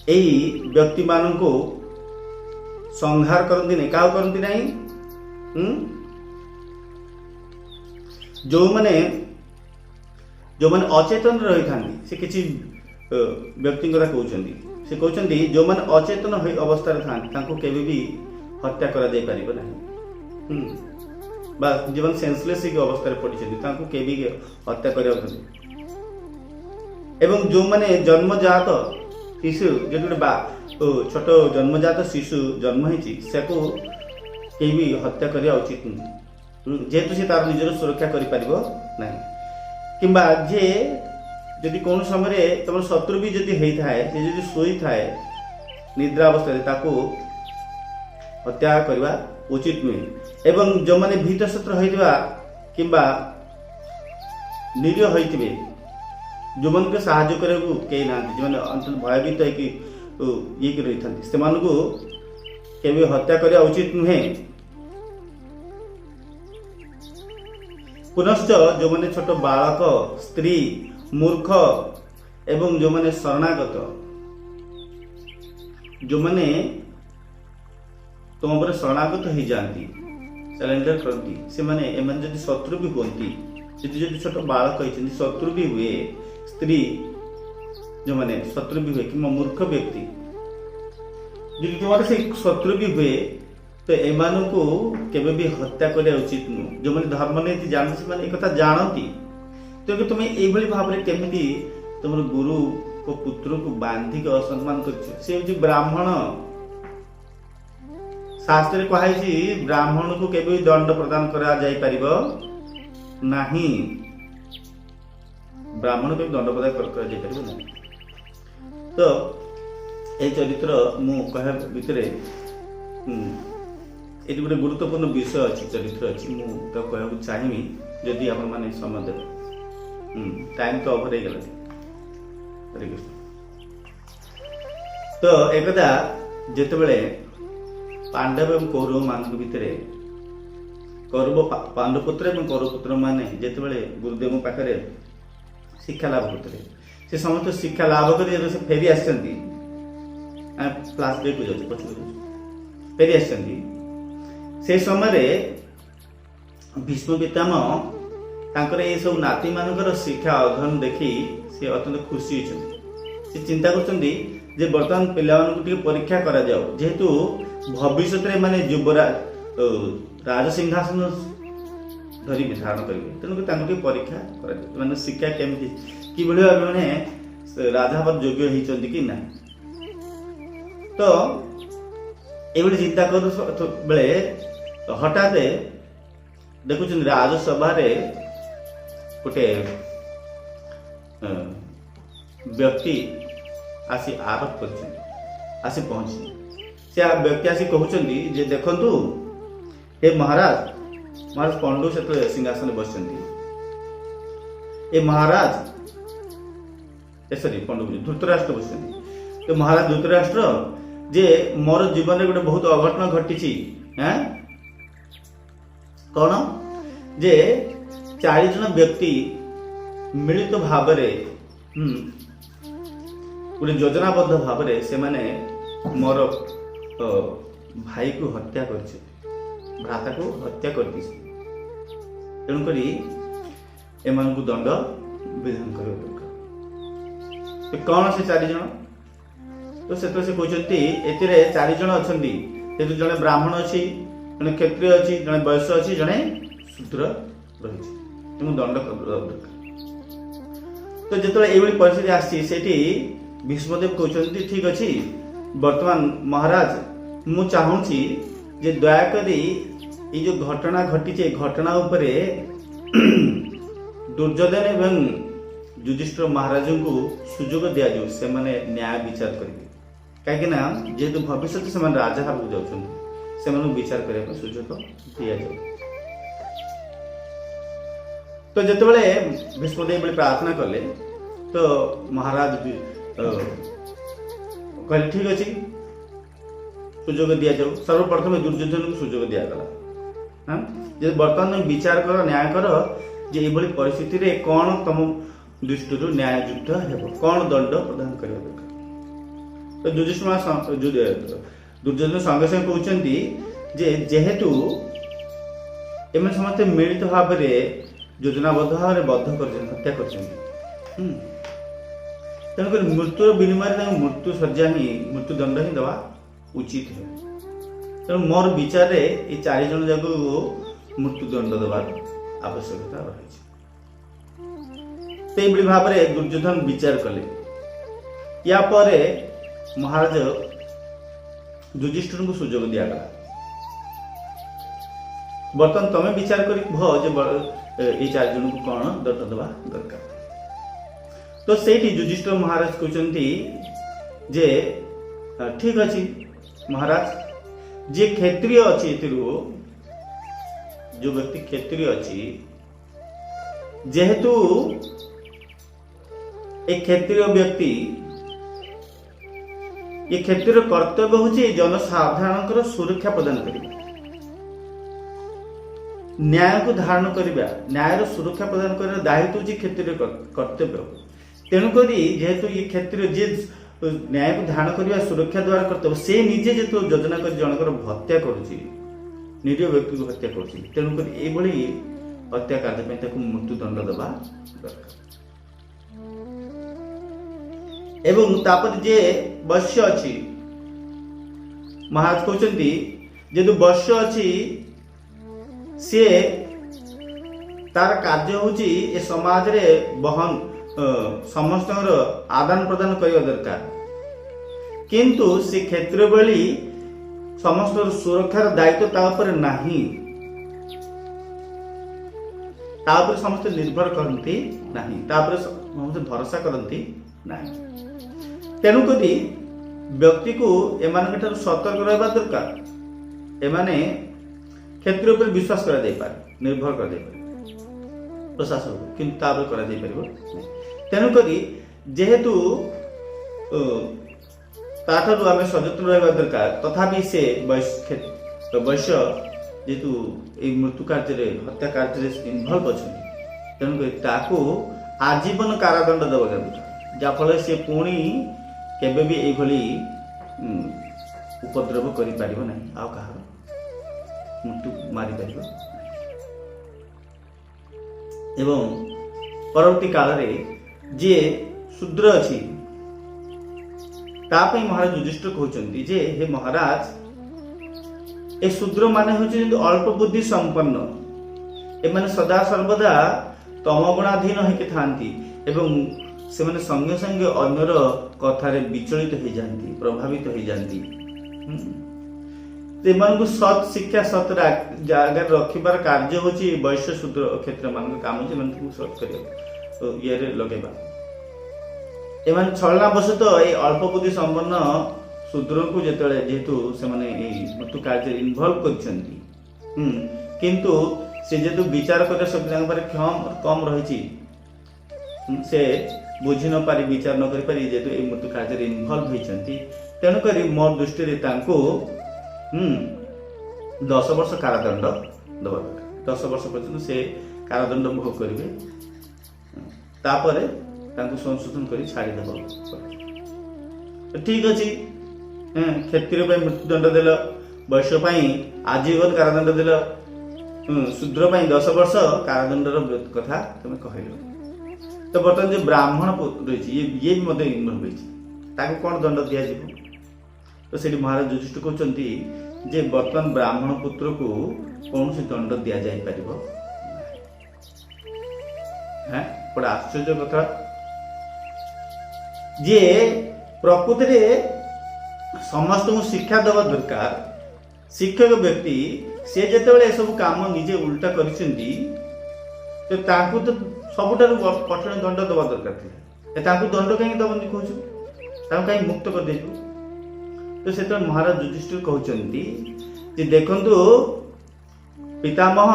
एई व्यक्ति मान को संहार करती नहीं, क्या करती नहीं। जो माने अचेतन रही था से किसी व्यक्ति कहउचंती, से कहउचंती जो माने अचेतन होई अवस्था रे थांती तांको केबे भी हत्या करा जाय परिबो नाही, बा जीवन सेंसलेस की अवस्था रे पड़ी तांको केबे हत्या करियो नहीं। एवं जो माने जन्मजात शिशु जे बा छोट जन्मजात शिशु जन्म होइछि सेको केबे हत्या करिया उचित नहीं, जेहेतु से तार निजर सुरक्षा करि परिबो नाही। किंबा जे यदि कौन समय तुम शत्रु भी जदि होता है, से जदि सोई थाए निद्रा अवस्था ताको हत्या करवा उचित नुहे। एवं जो माने भीत शत्रु होइतबा किंबा निरीह होइतबे, जो मन के सहायता करे को केई नांती, जो माने अंत भयभीत है कि ये कि रही थांती, से मान को केबे हत्या करवा उचित नुहे। पुनश्च जो माने छोट बालक, स्त्री, मूर्ख एवं जो माने शरणागत, जो माने तुम पर शरणागत हो जाती, सरेंडर करती, से माने एमन जदि शत्रु भी होती, जदि छोट बालक होइछन शत्रु भी हुए, स्त्री जो माने शत्रु भी हुए कि मूर्ख व्यक्ति जदि तुम्हारे से शत्रु भी हुए तो एमान को केबे भी हत्या करिया उचित नु। जो माने धर्म नीति जानती माने एक कथा जानती, तो कि तुम्हें एभली भाव रे केमिति तुम गुरु को पुत्र को बांधिक असम्मान कर, से हूँ ब्राह्मण। शास्त्र कहाई ब्राह्मण को केबे दंड प्रदान करा जाय परिबो नाही, ब्राह्मण को दंड प्रदान करा जाय परिबो नाही। तो ए चरित्र मु कह भितरे ये गोटे गुरुत्वपूर्ण विषय अच्छी चरित्र अच्छी मुझे कहूँ चाहिए जदि आप मैंने समय देवे। टाइम तो ओवर हो गला। हरे कृष्ण। तो एकदा जितेबले पांडव एवं कौरव मान भितर कौरव पांडुपुत्र एवं कौरवपुत्र माने जितेबले गुरुदेव पाखे शिक्षा लाभ करते, से समस्त शिक्षा लाभ कर फेरी आसती फ्लाशबैक को जाऊँ पछ फेरी आसछन्ती से समय भीष्म पितामह तांकर ये सब नाती मानकर शिक्षा अध्ययन देखी से अत्यंत खुशी होती से चिंता करछन्ती जे वर्तमान पिलाମାନଙ୍କୁ परीक्षा करा जाओ जेहेतु भविष्य माने युवराज राज सिंहासन धरी धारण करेंगे तेणुक परीक्षा कर शिक्षा केमती कि माने राजा हवा योग्य होती कि ना तो ये चिंता कर बेले हठात देखुं राजसभा गोटे व्यक्ति आसी आरोप कर आसी पहुंची से व्यक्ति आसी कहते जे देखंतु हे महाराज महाराज पंडु से सिंहासन बस महाराज सॉरी पंडु धृतराष्ट्र बस तो महाराज धृतराष्ट्र जे मोर जीवन में गोटे बहुत अघटन घटी कौन जे 40 जन व्यक्ति मिलित भाव गोटे योजनाबद्ध भाव से माने मोर भाई को हत्या कर भ्राता को हत्या कर तेणुक एम दंड विधान कर कौन से 4 जन तो से कहते ए 4 जन अच्छा जड़े ब्राह्मण अच्छी जड़े क्षत्रिय अच्छी जड़े वैश्य अच्छी जड़े शूद्र रही दंड दरकार तो जो ये परिस्थिति आसी भीष्मदेव कहते ठीक अच्छे वर्तमान महाराज मु चाहूँगी जे दयाकोरी ये जो घटना घटी घटना उपरे दुर्योधन एवं युधिष्ठिर महाराज को सुजोग दि जाऊ से न्याय विचार करेंगे कहीं जेहेतु भविष्य से राजा हाथ जाऊँ विचार करने सुजोग दि जाऊ तो जितेबाला भीष्मदेव प्रार्थना कले तो महाराज कहले ठीक अच्छे सुजोग दि जाऊ सर्वप्रथम दुर्योधन को सुजोग दिगला बर्तमान विचार कर न्याय कर जे ये परिस्थिति कौन तुम दृष्टि न्याययुक्त है कौन दंड प्रदान करने दरकार तो युधिष्ठिर दुर्योधन संगे संगे कहते जे जेहेतु एम समस्ते मिलित भाव योजनाबद्ध भाव बद्ध कर हत्या कर तेणुक मृत्यु विनिमय मृत्यु सज्जा ही मृत्युदंड ही दवा उचित है तेणु मोर विचार ये 4 जन जाक मृत्युदंड देवार आवश्यकता रही तो ये भाव में दुर्योधन विचार कले या पर महाराज युधिष्ठिर को सुजोग दिगला बर्तमान तमें विचार कर ये 4 जन को कौन दंड देवा दरकार तो सेठी युधिष्ठिर महाराज कहते जे ठीक अच्छे महाराज जे क्षत्रिय अच्छी जो व्यक्ति क्षत्रिय अच्छी जेहेतु एक क्षत्रिय व्यक्ति ये क्षत्रिय कर्तव्य हूँ जनसाधारण सुरक्षा प्रदान करने न्याय को धारण करने न्याय सुरक्षा प्रदान कर दायित्व हूँ क्षत्रिय कर्तव्य तेणुक जेहेतु ये क्षेत्र जे न्याय को धारण करने सुरक्षा द्वारा कर्तव्य से निजे जो योजना कर जनकर हत्या करुच्ची निरीह व्यक्ति को हत्या करुच्ची तेणुक ये हत्या कार्य मृत्युदंड देवा दरकार एवं तापर जे वैश्य अच्छी महाराज कहते जेहेतु वैश्य अच्छी सी तार कार्य हूँ ए समाज रे बहन समस्त आदान प्रदान करने दरकार किंतु से क्षेत्र बेली समस्त सुरक्षार दायित्व तापर नहीं तापर समस्त निर्भर करती नहीं तापर समस्त भरोसा करती नहीं तेणुक व्यक्ति को एमान सतर्क रहा दरकार एमाने क्षेत्र पर विश्वास करा दे पारे निर्भर कर दे पारे प्रशासन किंतु तापर करा दे पारिबो तेणुक जेहेतु ताठू आम सचेतन रहा दरकार तथापि से वैश्य जेहेतु मृत्यु कार्य हत्या कार्य इनभल्व अच्छा तेणुक आजीवन कारादंड देवा जहाँफल से पुणी केबे भी यही ଉପଦ୍ରବ କରିପାରିବ ନାହିଁ, ଆଉ କାହାର ମୃତ୍ୟୁ ମାରିପାରିବ। ଏବଂ ପରବର୍ତ୍ତୀ କାଳରେ ଯିଏ ଶୂଦ୍ର ଅଛି ତା ପାଇଁ ମହାରାଜ ଯୁଧିଷ୍ଠିର କହୁଛନ୍ତି ଯେ ହେ ମହାରାଜ, ଏ ଶୂଦ୍ର ମାନେ ହେଉଛନ୍ତି ଅଳ୍ପ ବୁଦ୍ଧି ସମ୍ପନ୍ନ, ଏମାନେ ସଦା ସର୍ବଦା ତମଗୁଣାଧୀନ ହେଇକି ଥାନ୍ତି ଏବଂ ସେମାନେ ସଙ୍ଗେ ସଙ୍ଗେ ଅନ୍ୟର କଥାରେ ବିଚଳିତ ହେଇଯାନ୍ତି, ପ୍ରଭାବିତ ହେଇଯାନ୍ତି। ସେମାନଙ୍କୁ ସତ୍ ଶିକ୍ଷା ସତ୍ ଜାଗାରେ ରଖିବାର କାର୍ଯ୍ୟ ହଉଛି ବୈଶ୍ୟ ଶୂଦ୍ର କ୍ଷେତ୍ର ମାନଙ୍କ କାମ, ସେମାନଙ୍କୁ ସତ୍ କରିବା ଇଏରେ ଲଗେଇବା। ଏମାନେ ଛଳନାବଶତଃ ଏଇ ଅଳ୍ପ ବୁଦ୍ଧି ସମ୍ପନ୍ନ ଶୂଦ୍ରଙ୍କୁ ଯେହେତୁ ସେମାନେ ଏଇ ମୃତ୍ୟୁ କାର୍ଯ୍ୟରେ ଇନଭଲ୍ଭ କରିଛନ୍ତି, କିନ୍ତୁ ସେ ଯେହେତୁ ବିଚାର କରିବା ଶକ୍ତି ତାଙ୍କ ପାଖରେ କମ୍ ରହିଛି, ସେ ବୁଝି ନ ପାରି ବିଚାର ନ କରିପାରି ଯେହେତୁ ଏଇ ମୃତ୍ୟୁ କାର୍ଯ୍ୟରେ ଇନଭଲ୍ଭ ହେଇଛନ୍ତି, ତେଣୁକରି ମୋ ଦୃଷ୍ଟିରେ ତାଙ୍କୁ 10 ବର୍ଷ କାରାଦଣ୍ଡ ଦେବା ଦରକାର। 10 ବର୍ଷ ପର୍ଯ୍ୟନ୍ତ ସେ କାରାଦଣ୍ଡ ଭୋଗ କରିବେ, ତାପରେ ତାଙ୍କୁ ସଂଶୋଧନ କରି ଛାଡ଼ିଦେବ। ଠିକ ଅଛି, କ୍ଷତ୍ରିୟ ପାଇଁ ମୃତ୍ୟୁଦଣ୍ଡ ଦେଲ, ବୈଶ୍ୟ ପାଇଁ ଆଜୀବନ କାରାଦଣ୍ଡ ଦେଲ, ଶୂଦ୍ର ପାଇଁ 10 ବର୍ଷ କାରାଦଣ୍ଡର କଥା ତମେ କହିଲ। ତ ବର୍ତ୍ତମାନ ଯେ ବ୍ରାହ୍ମଣ ରହିଛି ଇଏ ବି ମଧ୍ୟ ଇନଭଲ୍ଭ ହେଇଛି, ତାକୁ କ'ଣ ଦଣ୍ଡ ଦିଆଯିବ? ତ ସେଠି ମହାରାଜ ଯୁଧିଷ୍ଠିର କହୁଛନ୍ତି ଯେ ବର୍ତ୍ତମାନ ବ୍ରାହ୍ମଣ ପୁତ୍ରକୁ କୌଣସି ଦଣ୍ଡ ଦିଆଯାଇପାରିବ। ଗୋଟେ ଆଶ୍ଚର୍ଯ୍ୟ କଥା ଯେ ପ୍ରକୃତିରେ ସମସ୍ତଙ୍କୁ ଶିକ୍ଷା ଦେବା ଦରକାର। ଶିକ୍ଷକ ବ୍ୟକ୍ତି ସେ ଯେତେବେଳେ ଏସବୁ କାମ ନିଜେ ଉଲ୍ଟା କରିଛନ୍ତି, ତ ତାଙ୍କୁ ତ ସବୁଠାରୁ କଠିନ ଦଣ୍ଡ ଦେବା ଦରକାର ଥିଲା। ତାଙ୍କୁ ଦଣ୍ଡ କାହିଁକି ଦେବନି କହୁଛୁ? ତାଙ୍କୁ କାହିଁକି ମୁକ୍ତ କରିଦେଇଛୁ? ତ ସେତେବେଳେ ମହାରାଜ ଯୁଧିଷ୍ଠିର କହୁଛନ୍ତି ଯେ ଦେଖନ୍ତୁ ପିତାମହ,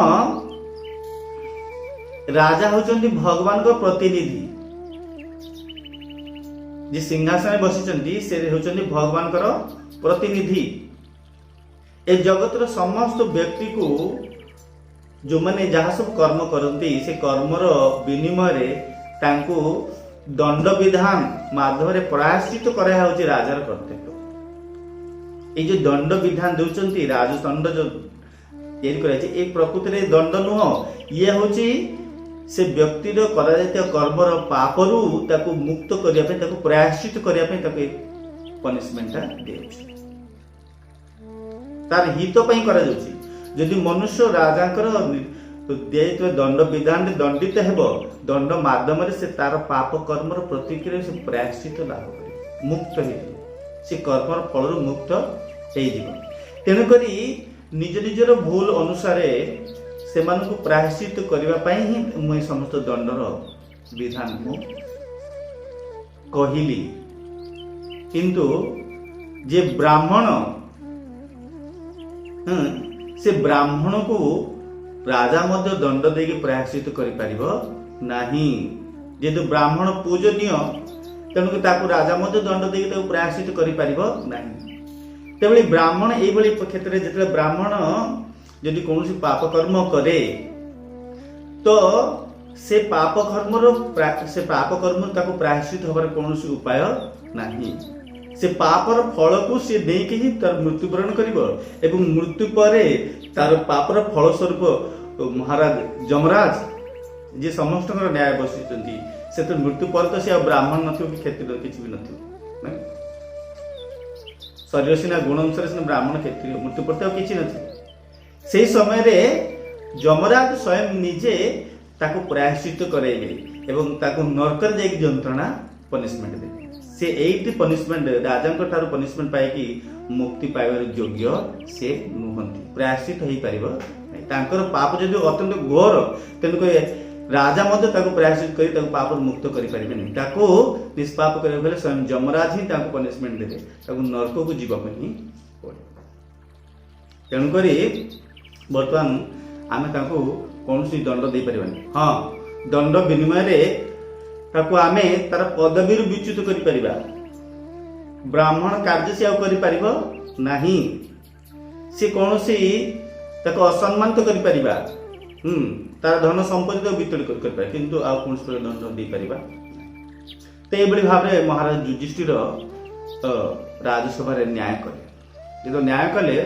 ରାଜା ହଉଛନ୍ତି ଭଗବାନଙ୍କ ପ୍ରତିନିଧି। ଯେ ସିଂହାସନରେ ବସିଛନ୍ତି ସେ ହେଉଛନ୍ତି ଭଗବାନଙ୍କର ପ୍ରତିନିଧି। ଏ ଜଗତର ସମସ୍ତ ବ୍ୟକ୍ତିକୁ ଯେଉଁମାନେ ଯାହା ସବୁ କର୍ମ କରନ୍ତି, ସେ କର୍ମର ବିନିମୟରେ ତାଙ୍କୁ ଦଣ୍ଡ ବିଧାନ ମାଧ୍ୟମରେ ପ୍ରାୟଶ୍ଚିତ କରାଯାଉଛି ରାଜାର କର୍ତ୍ତବ୍ୟ। ଏଇ ଯୋଉ ଦଣ୍ଡ ବିଧାନ ଦେଉଛନ୍ତି, ରାଜଦଣ୍ଡ ଯୋଉ ତିଆରି କରାଯାଇଛି, ଏ ପ୍ରକୃତିରେ ଦଣ୍ଡ ନୁହଁ, ଇଏ ହଉଛି ସେ ବ୍ୟକ୍ତିର କରାଯାଇଥିବା କର୍ମର ପାପରୁ ତାକୁ ମୁକ୍ତ କରିବା ପାଇଁ, ତାକୁ ପ୍ରାୟଶ୍ଚିତ କରିବା ପାଇଁ ତାକୁ ଏ ପନିଶମେଣ୍ଟଟା ଦିଆଯାଉଛି, ତାର ହିତ ପାଇଁ କରାଯାଉଛି। ଯଦି ମନୁଷ୍ୟ ରାଜାଙ୍କର ଦିଆଯାଇଥିବା ଦଣ୍ଡ ବିଧାନରେ ଦଣ୍ଡିତ ହେବ, ଦଣ୍ଡ ମାଧ୍ୟମରେ ସେ ତାର ପାପ କର୍ମର ପ୍ରତିକ୍ରିୟା ସେ ପ୍ରାୟଶ୍ଚିତ ଲାଭ କରିବ, ମୁକ୍ତ ହେଇଯିବ, ସେ କର୍ମର ଫଳରୁ ମୁକ୍ତ ହେଇଯିବ। ତେଣୁକରି ନିଜ ନିଜର ଭୁଲ ଅନୁସାରେ ସେମାନଙ୍କୁ ପ୍ରାୟଶ୍ଚିତ କରିବା ପାଇଁ ହିଁ ମୁଁ ଏ ସମସ୍ତ ଦଣ୍ଡର ବିଧାନକୁ କହିଲି। କିନ୍ତୁ ଯେ ବ୍ରାହ୍ମଣ, ସେ ବ୍ରାହ୍ମଣକୁ ରାଜା ମଧ୍ୟ ଦଣ୍ଡ ଦେଇକି ପ୍ରାୟଶ୍ଚିତ କରିପାରିବ ନାହିଁ। ଯେହେତୁ ବ୍ରାହ୍ମଣ ପୂଜନୀୟ, ତେଣୁକରି ତାକୁ ରାଜା ମଧ୍ୟ ଦଣ୍ଡ ଦେଇକି ତାକୁ ପ୍ରାୟଶ୍ଚିତ କରିପାରିବ ନାହିଁ। ତେଣୁ ବ୍ରାହ୍ମଣ ଏଇଭଳି କ୍ଷେତ୍ରରେ ଯେତେବେଳେ ବ୍ରାହ୍ମଣ ଯଦି କୌଣସି ପାପ କର୍ମ କରେ, ତ ସେ ପାପ କର୍ମରୁ ତାକୁ ପ୍ରାୟଶ୍ଚିତ ହେବାର କୌଣସି ଉପାୟ ନାହିଁ। ସେ ପାପର ଫଳକୁ ସେ ଦେଇକି ହିଁ ତାର ମୃତ୍ୟୁବରଣ କରିବ ଏବଂ ମୃତ୍ୟୁ ପରେ ତାର ପାପର ଫଳ ସ୍ୱରୂପ ମହାରାଜ ଯମରାଜ ଯିଏ ସମସ୍ତଙ୍କର ନ୍ୟାୟ ବସିଛନ୍ତି, ସେଥିରେ ମୃତ୍ୟୁ ପରେ ତ ସେ ଆଉ ବ୍ରାହ୍ମଣ ନଥିବ କି କ୍ଷତ୍ରିୟ କିଛି ବି ନଥିବ। ଶରୀର ସିନା ଗୁଣ ଅନୁସାରେ ସିନା ବ୍ରାହ୍ମଣ କ୍ଷତ୍ରିୟ, ମୃତ୍ୟୁ ପରେ ଆଉ କିଛି ନଥିବ। ସେଇ ସମୟରେ ଯମରାଜ ସ୍ୱୟଂ ନିଜେ ତାକୁ ପ୍ରାୟଶ୍ଚିତ କରାଇବେ ଏବଂ ତାକୁ ନରକରେ ଯାଇକି ଯନ୍ତ୍ରଣା ପନିଶମେଣ୍ଟ ଦେବେ। ସେ ଏଇଟି ପନିଶମେଣ୍ଟ, ରାଜାଙ୍କ ଠାରୁ ପନିଶମେଣ୍ଟ ପାଇକି ମୁକ୍ତି ପାଇବାର ଯୋଗ୍ୟ ସେ ନୁହନ୍ତି, ପ୍ରାୟଶ୍ଚିତ ହେଇପାରିବ ନାହିଁ। ତାଙ୍କର ପାପ ଯଦି ଅତ୍ୟନ୍ତ ଘୋର, ତେଣୁକରି ରାଜା ମଧ୍ୟ ତାକୁ ପ୍ରାୟଶ୍ଚିତ କରି ତାକୁ ପାପରୁ ମୁକ୍ତ କରିପାରିବେନି। ତାକୁ ନିଷ୍ପାପ କରିବାକୁ ହେଲେ ସ୍ୱୟଂ ଯମରାଜ ହିଁ ତାଙ୍କୁ ପନିଶମେଣ୍ଟ ଦେବେ, ତାକୁ ନରକକୁ ଯିବାକୁ ହିଁ ପଡ଼ିବ। ତେଣୁକରି ବର୍ତ୍ତମାନ ଆମେ ତାଙ୍କୁ କୌଣସି ଦଣ୍ଡ ଦେଇପାରିବାନି। ହଁ, ଦଣ୍ଡ ବିନିମୟରେ ତାକୁ ଆମେ ତାର ପଦବୀରୁ ବିଚ୍ୟୁତ କରିପାରିବା। ବ୍ରାହ୍ମଣ କାର୍ଯ୍ୟ ସେ ଆଉ କରିପାରିବ ନାହିଁ। ସେ କୌଣସି ତାକୁ ଅସମ୍ମାନିତ କରିପାରିବା, ତାର ଧନ ସମ୍ପତ୍ତି ତାକୁ ବିତରଣ କରିପାରିବା, କିନ୍ତୁ ଆଉ କୌଣସି ଦଣ୍ଡ ଦେଇପାରିବା। ତ ଏଇଭଳି ଭାବରେ ମହାରାଜ ଯୁଧିଷ୍ଠିର ରାଜସଭାରେ ନ୍ୟାୟ କଲେ। ଯେତେବେଳେ ନ୍ୟାୟ କଲେ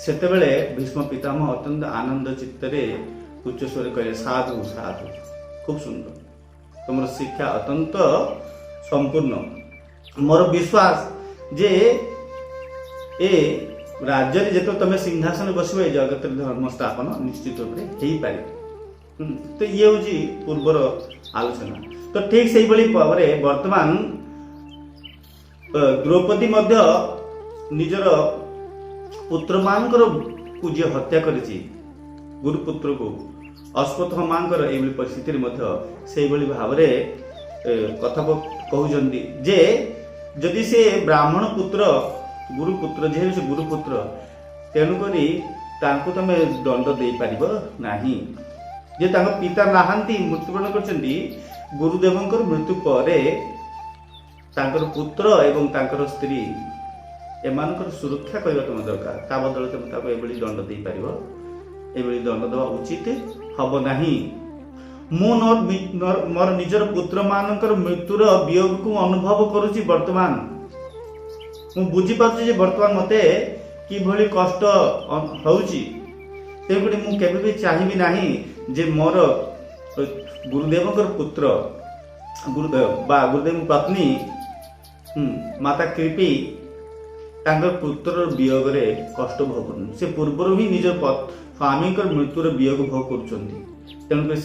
ସେତେବେଳେ ଭୀଷ୍ମ ପିତାମହ ଅତ୍ୟନ୍ତ ଆନନ୍ଦ ଚିତ୍ତରେ ଉଚ୍ଚ ସ୍ୱରରେ କହିଲେ, ସାଧୁ ସାଧୁ, ଖୁବ ସୁନ୍ଦର, ତୁମର ଶିକ୍ଷା ଅତ୍ୟନ୍ତ ସମ୍ପୂର୍ଣ୍ଣ। ମୋର ବିଶ୍ୱାସ ଯେ ଏ ରାଜ୍ୟରେ ଯେତେବେଳେ ତମେ ସିଂହାସନ ବସିବ ଏ ଜଗତରେ ଧର୍ମ ସ୍ଥାପନ ନିଶ୍ଚିତ ରୂପରେ ହେଇପାରିବ। ତ ଇଏ ହଉଛି ପୂର୍ବର ଆଲୋଚନା। ତ ଠିକ ସେଇଭଳି ଭାବରେ ବର୍ତ୍ତମାନ ଦ୍ରୌପଦୀ ମଧ୍ୟ ନିଜର ପୁତ୍ରମାନଙ୍କର ଯିଏ ହତ୍ୟା କରିଛି, ଗୁରୁପୁତ୍ରକୁ ଅଶ୍ୱତ୍ଥାମାଙ୍କର ଏଇଭଳି ପରିସ୍ଥିତିରେ ମଧ୍ୟ ସେଇଭଳି ଭାବରେ କଥା କହୁଛନ୍ତି ଯେ ଯଦି ସେ ବ୍ରାହ୍ମଣ ପୁତ୍ର ଗୁରୁପୁତ୍ର, ଯେହେତୁ ସେ ଗୁରୁପୁତ୍ର, ତେଣୁକରି ତାଙ୍କୁ ତମେ ଦଣ୍ଡ ଦେଇପାରିବ ନାହିଁ। ଯେ ତାଙ୍କ ପିତା ନାହାନ୍ତି, ମୃତ୍ୟୁବରଣ କରିଛନ୍ତି, ଗୁରୁଦେବଙ୍କର ମୃତ୍ୟୁ ପରେ ତାଙ୍କର ପୁତ୍ର ଏବଂ ତାଙ୍କର ସ୍ତ୍ରୀ ଏମାନଙ୍କର ସୁରକ୍ଷା କରିବା ତମ ଦରକାର। ତା ବଦଳରେ ତମେ ତାକୁ ଏଭଳି ଦଣ୍ଡ ଦେଇପାରିବ, ଏଭଳି ଦଣ୍ଡ ଦେବା ଉଚିତ ହବ ନାହିଁ। ମୁଁ ମୋର ନିଜର ପୁତ୍ର ମାନଙ୍କର ମୃତ୍ୟୁର ବିୟୋଗକୁ ଅନୁଭବ କରୁଛି। ବର୍ତ୍ତମାନ ମୁଁ ବୁଝିପାରୁଛି ଯେ ବର୍ତ୍ତମାନ ମତେ କିଭଳି କଷ୍ଟ ହଉଛି। ତେଣୁକରି ମୁଁ କେବେ ବି ଚାହିଁବି ନାହିଁ ଯେ ମୋର ଗୁରୁଦେବଙ୍କର ପୁତ୍ର, ଗୁରୁଦେବ ବା ଗୁରୁଦେବଙ୍କ ପତ୍ନୀ ମାତା କୃପୀ ତାଙ୍କର ପୁତ୍ରର ବିୟୋଗରେ କଷ୍ଟ ଭୋଗ କରୁଛନ୍ତି। ସେ ପୂର୍ବରୁ ହିଁ ନିଜ ସ୍ୱାମୀଙ୍କର ମୃତ୍ୟୁର ବିୟୋଗ ଭୋଗ କରୁଛନ୍ତି। ତେଣୁକରି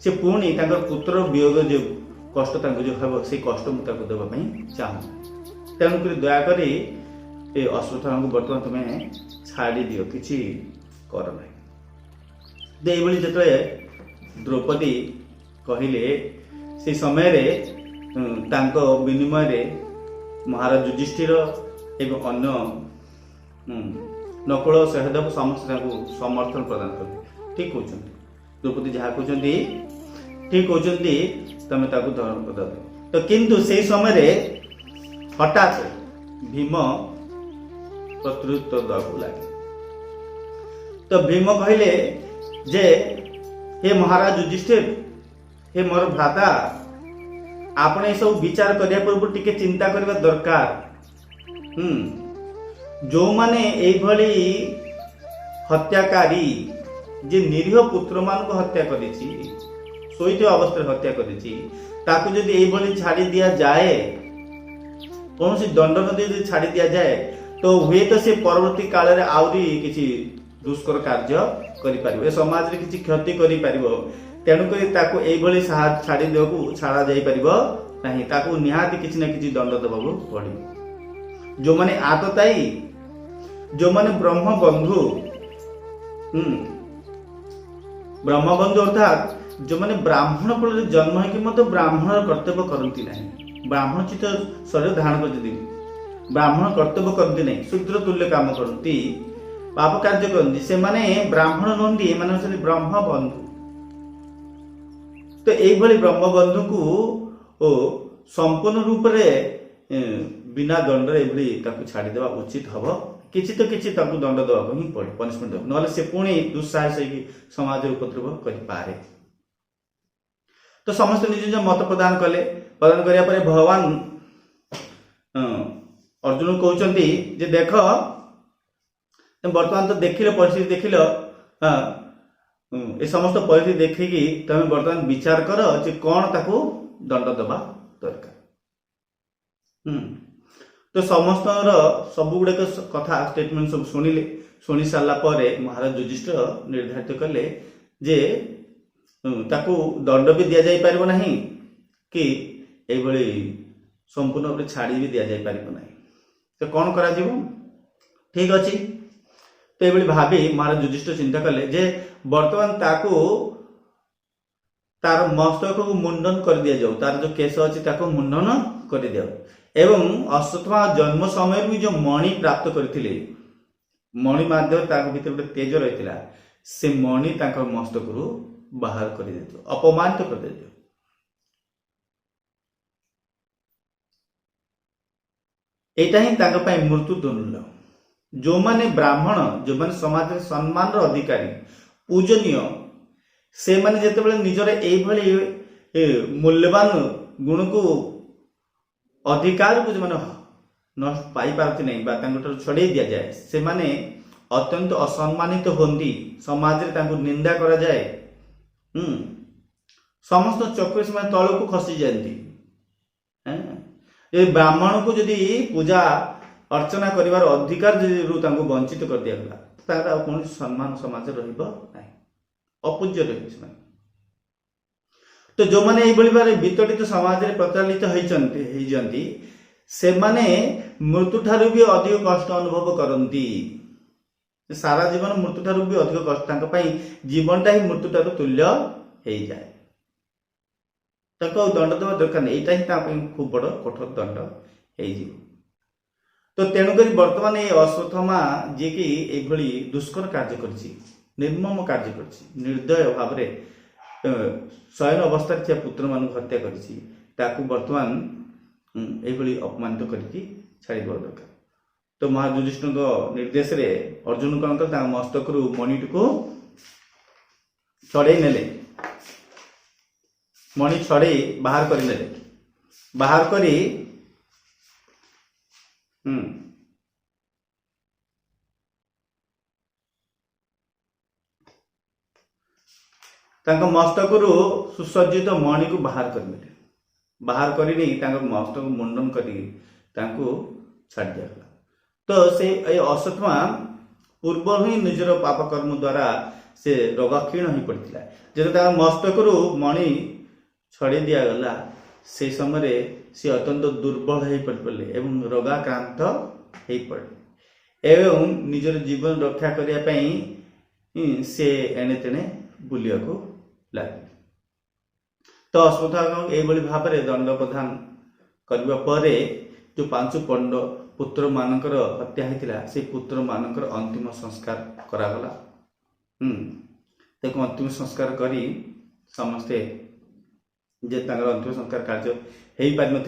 ସେ ପୁଣି ତାଙ୍କର ପୁତ୍ରର ବିୟୋଗ ଯୋଉ କଷ୍ଟ ତାଙ୍କୁ ଯୋଉ ହେବ, ସେଇ କଷ୍ଟ ମୁଁ ତାକୁ ଦେବା ପାଇଁ ଚାହୁଁ। ତେଣୁକରି ଦୟାକରି ଏ ଅଶ୍ୱତ୍ଥାମାଙ୍କୁ ବର୍ତ୍ତମାନ ତୁମେ ଛାଡ଼ି ଦିଅ, କିଛି କର ନାହିଁ। ଏଇଭଳି ଯେତେବେଳେ ଦ୍ରୌପଦୀ କହିଲେ, ସେଇ ସମୟରେ ତାଙ୍କ ବିନିମୟରେ ମହାରାଜ ଯୁଧିଷ୍ଠିର ଏବଂ ଅନ୍ୟ ନକୁଳ ସହଦେବ ସମସ୍ତେ ତାଙ୍କୁ ସମର୍ଥନ ପ୍ରଦାନ କଲେ। ଠିକ କହୁଛନ୍ତି, ଦ୍ରୌପଦୀ ଯାହା କହୁଛନ୍ତି ଠିକ କହୁଛନ୍ତି, ତମେ ତାକୁ ଧର୍ମ ପ୍ରଦାନ। ତ କିନ୍ତୁ ସେଇ ସମୟରେ ହଠାତ୍ ଭୀମ ପ୍ରତ୍ୟୁତ୍ତର ଦେବାକୁ ଲାଗେ। ତ ଭୀମ କହିଲେ ଯେ हे महाराज युधिष्ठिर, हे मोर भ्राता, आपण ए सब विचार करिया पूर्व टिके चिंता करबा दरकार। जो माने एई भली हत्याकारी जे निरीह पुत्र मान को हत्या करिछि, सोईते अवस्था हत्या करिछि, ताकू जदि एई भली छाड़ी दिया जाए, कौन सी दंड न दे छाड़ी दिया जाए, तो हुए तो से परवर्ती काल रे आउरी किछि दुष्कर कार्य करि पारिबो, ए समाज रे किछि क्षति करि पारिबो। तेणु करी ताकू एई भली छाड़ी देबो छाड़ा जाई पारिबो नाही, ताकू निहाती किछि न किछि दंड देबो पड़िबो। जो माने आतताई, जो माने ब्रह्म बंधु, ब्रह्म बंधु अर्थात जो माने ब्राह्मण कुल जन्म है कि मत ब्राह्मण कर्तव्य करती नहीं, ब्राह्मण चित्त शरीर धारण करती, ब्राह्मण कर्तव्य करती नहीं, शूद्र तुल्य काम करती, पाप कार्य करती, से माने ब्राह्मण नुहंती, एमाने ब्रह्म बंधु। तो यही ब्रह्म बंधु को संपूर्ण रूप से बिना दंड छाड़ी देवा उचित हम। किछि तो किछि ताकू दंड देवा ही पड़े, पनिशमेंट देवा, नले से पुणी दुस्साहस समाज उपद्रव कर पारे। तो समस्त निज निज मत प्रदान कले। प्रदान करिया परे भगवान अर्जुन कहउचंती जे देख वर्तमान तो देखिल परिस्थिति देखिल, ए समस्त परिस्थिति देखिकी तमे वर्तमान विचार कर जे कौन ताकू दंड देवा दरकार। तो समस्त सब गुड़े कथा स्टेटमेंट सब शुणिले, शुणी सारा पर महाराज युधिष्ठिर निर्धारित कले जे ताकू दंड भी दि जाई परिबो नहीं कि एभली संपूर्ण रूप छाड़ी भी दि जाई परिबो नहीं। तो कौन करा जीवो? ठीक अछि। तो ये भावी महाराज युधिष्ठिर चिंता कले जे वर्तमान ताकू तार मस्तक को मुंडन कर दिया जाऊ, तार जो केश अच्छी ताको मुंडन कर दिया, एवं अश्वत्थामा जन्म समय भी जो मणि प्राप्त करथिले, मणि माध्यम ताको भीतर गोटे तेज रही, से मणि ताको मस्तक रु बाहर कर दिया, अपमानित कर दिया। एटा ही ताको पई मृत्यु दंड। जो माने ब्राह्मण, जो माने समाज सम्मान रो अधिकारी, पूजनीय, से माने जेतेबेले निजरे एई भली मूल्यवान गुण को अधिकार को जो मैंने नष्ट पाई पारती नहीं बा छड़े दि जाए से माने अत्यंत असम्मानित होती समाज रे निंदा करा जाए। समस्त चक्र से तल को खसी जाती। ब्राह्मण को जदि पूजा अर्चना करिवार अधिकार रु वंचित कर दिया गला कौन सम्मान समाज रहिबो नाही, अपूज्य रही। तो जो माने वितरित समाज रे प्रचलित होइचंती से माने मृत्यु ठारू भी अधिक कष्ट अनुभव करती। सारा जीवन मृत्यु ठारू भी अधिक कष्ट जीवनटा ही मृत्यु ठारू तुल्य हो जाए। दंड देवा दरकार नहीं, यहाँ ही खूब बड़ कठोर दंड हो। तो तेणुक बर्तमान ये अश्वत्थामा जी की यही दुष्कर कार्य कर निर्मम कार्य कर निर्दय भाव शयन अवस्था पुत्र मान हत्या कर बर्तमान यही अपमानित करके छाड़ दरकार। तो महायुधिष्ठिर निर्देश रे अर्जुन कौन कर मस्तक मणिटी को छड़े नेले, मणि छड़े बाहर कर नेले, बाहर करी मस्तक सुसज्जित मणि को बाहर कर नेले, बाहर करी मस्तक मुंडन करी छाड़ दिया। तो से अश्वत्थामा पूर्व ही निजर पाप कर्म द्वारा से रोगाक्षीण हो पड़ता। जब मस्तक मणि छड़े दिया गला से समय सी अत्यंत दुर्बल हो पड़े एवं रोगाक्रांत हो पड़े एवं निजर जीवन रक्षा करने से एणे तेणे बुलिया को लगे। तो अश्वत्थामा यही भाव में दंड प्रदान करने पर जो 5 पंड पुत्र मानकर हत्या होता से पुत्र मानकर अंतिम संस्कार करागला। अंतिम संस्कार करी समस्ते जे अंतिम संस्कार कार्य हो पार ना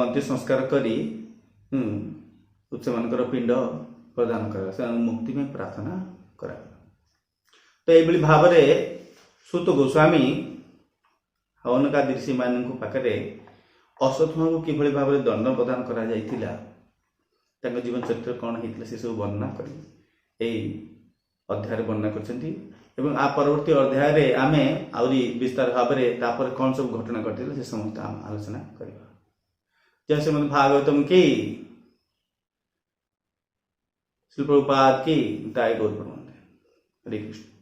अंतिम संस्कार करी से पिंड प्रदान करा मुक्ति में प्रार्थना करा। तो यही भाव में सूत गोस्वामी हवनका ऋषि मान पाखे अश्वत्थामा को किभली भाव में दंड प्रदान करा जाइतिला, जीवन चरित्र कौन होता से सब वर्णना कर अध्याय वर्णना कर परवर्ती अध्याय रे आमे आउरी विस्तार भाव में तापर कौन सब घटना घटी से समस्त आम आलोचना करबा। जय श्रीमद् भागवतम की, श्री प्रभुपाद की, दाय गौर हरे कृष्ण।